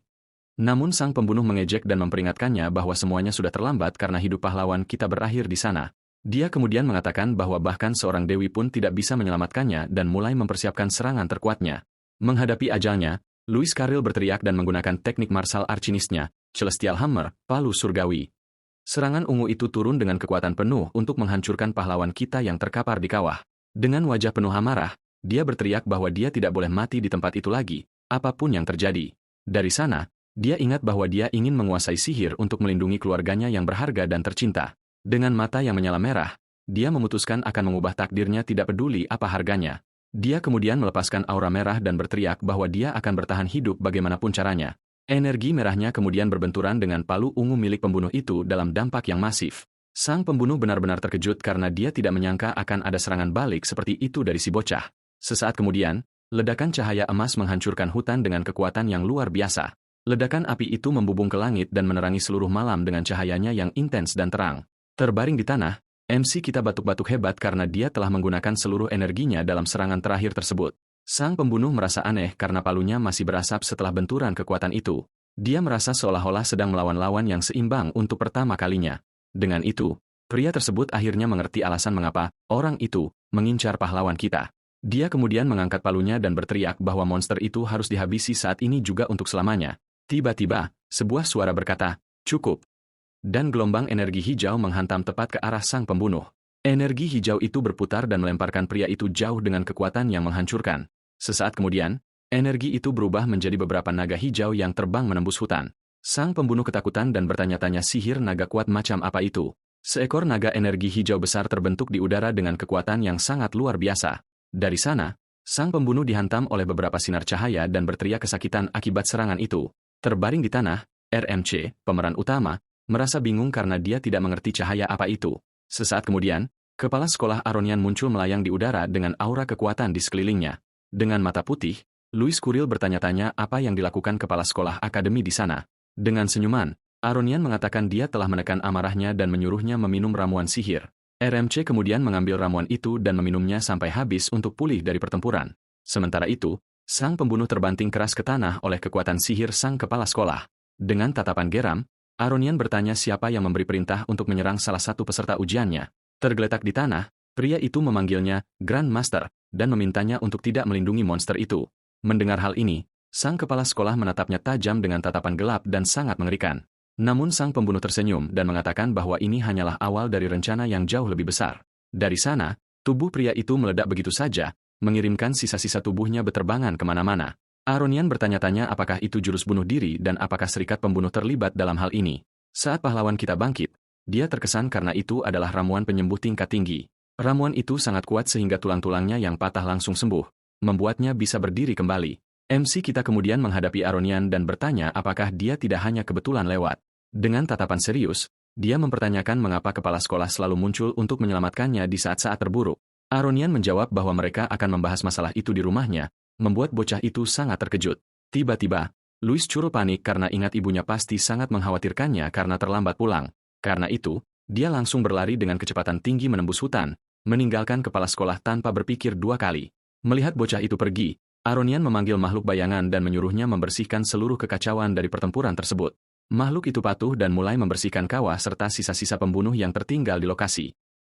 Namun sang pembunuh mengejek dan memperingatkannya bahwa semuanya sudah terlambat karena hidup pahlawan kita berakhir di sana. Dia kemudian mengatakan bahwa bahkan seorang dewi pun tidak bisa menyelamatkannya dan mulai mempersiapkan serangan terkuatnya. Menghadapi ajalnya, Louis Carril berteriak dan menggunakan teknik martial archinisnya, Celestial Hammer, palu surgawi. Serangan ungu itu turun dengan kekuatan penuh untuk menghancurkan pahlawan kita yang terkapar di kawah. Dengan wajah penuh amarah, dia berteriak bahwa dia tidak boleh mati di tempat itu lagi, apapun yang terjadi. Dari sana, dia ingat bahwa dia ingin menguasai sihir untuk melindungi keluarganya yang berharga dan tercinta. Dengan mata yang menyala merah, dia memutuskan akan mengubah takdirnya tidak peduli apa harganya. Dia kemudian melepaskan aura merah dan berteriak bahwa dia akan bertahan hidup bagaimanapun caranya. Energi merahnya kemudian berbenturan dengan palu ungu milik pembunuh itu dalam dampak yang masif. Sang pembunuh benar-benar terkejut karena dia tidak menyangka akan ada serangan balik seperti itu dari si bocah. Sesaat kemudian, ledakan cahaya emas menghancurkan hutan dengan kekuatan yang luar biasa. Ledakan api itu membubung ke langit dan menerangi seluruh malam dengan cahayanya yang intens dan terang. Terbaring di tanah, MC kita batuk-batuk hebat karena dia telah menggunakan seluruh energinya dalam serangan terakhir tersebut. Sang pembunuh merasa aneh karena palunya masih berasap setelah benturan kekuatan itu. Dia merasa seolah-olah sedang melawan lawan yang seimbang untuk pertama kalinya. Dengan itu, pria tersebut akhirnya mengerti alasan mengapa orang itu mengincar pahlawan kita. Dia kemudian mengangkat palunya dan berteriak bahwa monster itu harus dihabisi saat ini juga untuk selamanya. Tiba-tiba, sebuah suara berkata, "Cukup." Dan gelombang energi hijau menghantam tepat ke arah sang pembunuh. Energi hijau itu berputar dan melemparkan pria itu jauh dengan kekuatan yang menghancurkan. Sesaat kemudian, energi itu berubah menjadi beberapa naga hijau yang terbang menembus hutan. Sang pembunuh ketakutan dan bertanya-tanya sihir naga kuat macam apa itu. Seekor naga energi hijau besar terbentuk di udara dengan kekuatan yang sangat luar biasa. Dari sana, sang pembunuh dihantam oleh beberapa sinar cahaya dan berteriak kesakitan akibat serangan itu. Terbaring di tanah, RMC, pemeran utama, merasa bingung karena dia tidak mengerti cahaya apa itu. Sesaat kemudian, kepala sekolah Aronian muncul melayang di udara dengan aura kekuatan di sekelilingnya. Dengan mata putih, Louis Kuril bertanya-tanya apa yang dilakukan kepala sekolah akademi di sana. Dengan senyuman, Aronian mengatakan dia telah menekan amarahnya dan menyuruhnya meminum ramuan sihir. RMC kemudian mengambil ramuan itu dan meminumnya sampai habis untuk pulih dari pertempuran. Sementara itu, sang pembunuh terbanting keras ke tanah oleh kekuatan sihir sang kepala sekolah. Dengan tatapan geram, Aronian bertanya siapa yang memberi perintah untuk menyerang salah satu peserta ujiannya. Tergeletak di tanah, pria itu memanggilnya Grand Master dan memintanya untuk tidak melindungi monster itu. Mendengar hal ini, sang kepala sekolah menatapnya tajam dengan tatapan gelap dan sangat mengerikan. Namun sang pembunuh tersenyum dan mengatakan bahwa ini hanyalah awal dari rencana yang jauh lebih besar. Dari sana, tubuh pria itu meledak begitu saja, mengirimkan sisa-sisa tubuhnya beterbangan kemana-mana. Aronian bertanya-tanya apakah itu jurus bunuh diri dan apakah serikat pembunuh terlibat dalam hal ini. Saat pahlawan kita bangkit, dia terkesan karena itu adalah ramuan penyembuh tingkat tinggi. Ramuan itu sangat kuat sehingga tulang-tulangnya yang patah langsung sembuh, membuatnya bisa berdiri kembali. MC kita kemudian menghadapi Aronian dan bertanya apakah dia tidak hanya kebetulan lewat. Dengan tatapan serius, dia mempertanyakan mengapa kepala sekolah selalu muncul untuk menyelamatkannya di saat-saat terburuk. Aronian menjawab bahwa mereka akan membahas masalah itu di rumahnya, membuat bocah itu sangat terkejut. Tiba-tiba, Louis Curl panik karena ingat ibunya pasti sangat mengkhawatirkannya karena terlambat pulang. Karena itu, dia langsung berlari dengan kecepatan tinggi menembus hutan, meninggalkan kepala sekolah tanpa berpikir dua kali. Melihat bocah itu pergi, Aronian memanggil makhluk bayangan dan menyuruhnya membersihkan seluruh kekacauan dari pertempuran tersebut. Makhluk itu patuh dan mulai membersihkan kawah serta sisa-sisa pembunuh yang tertinggal di lokasi.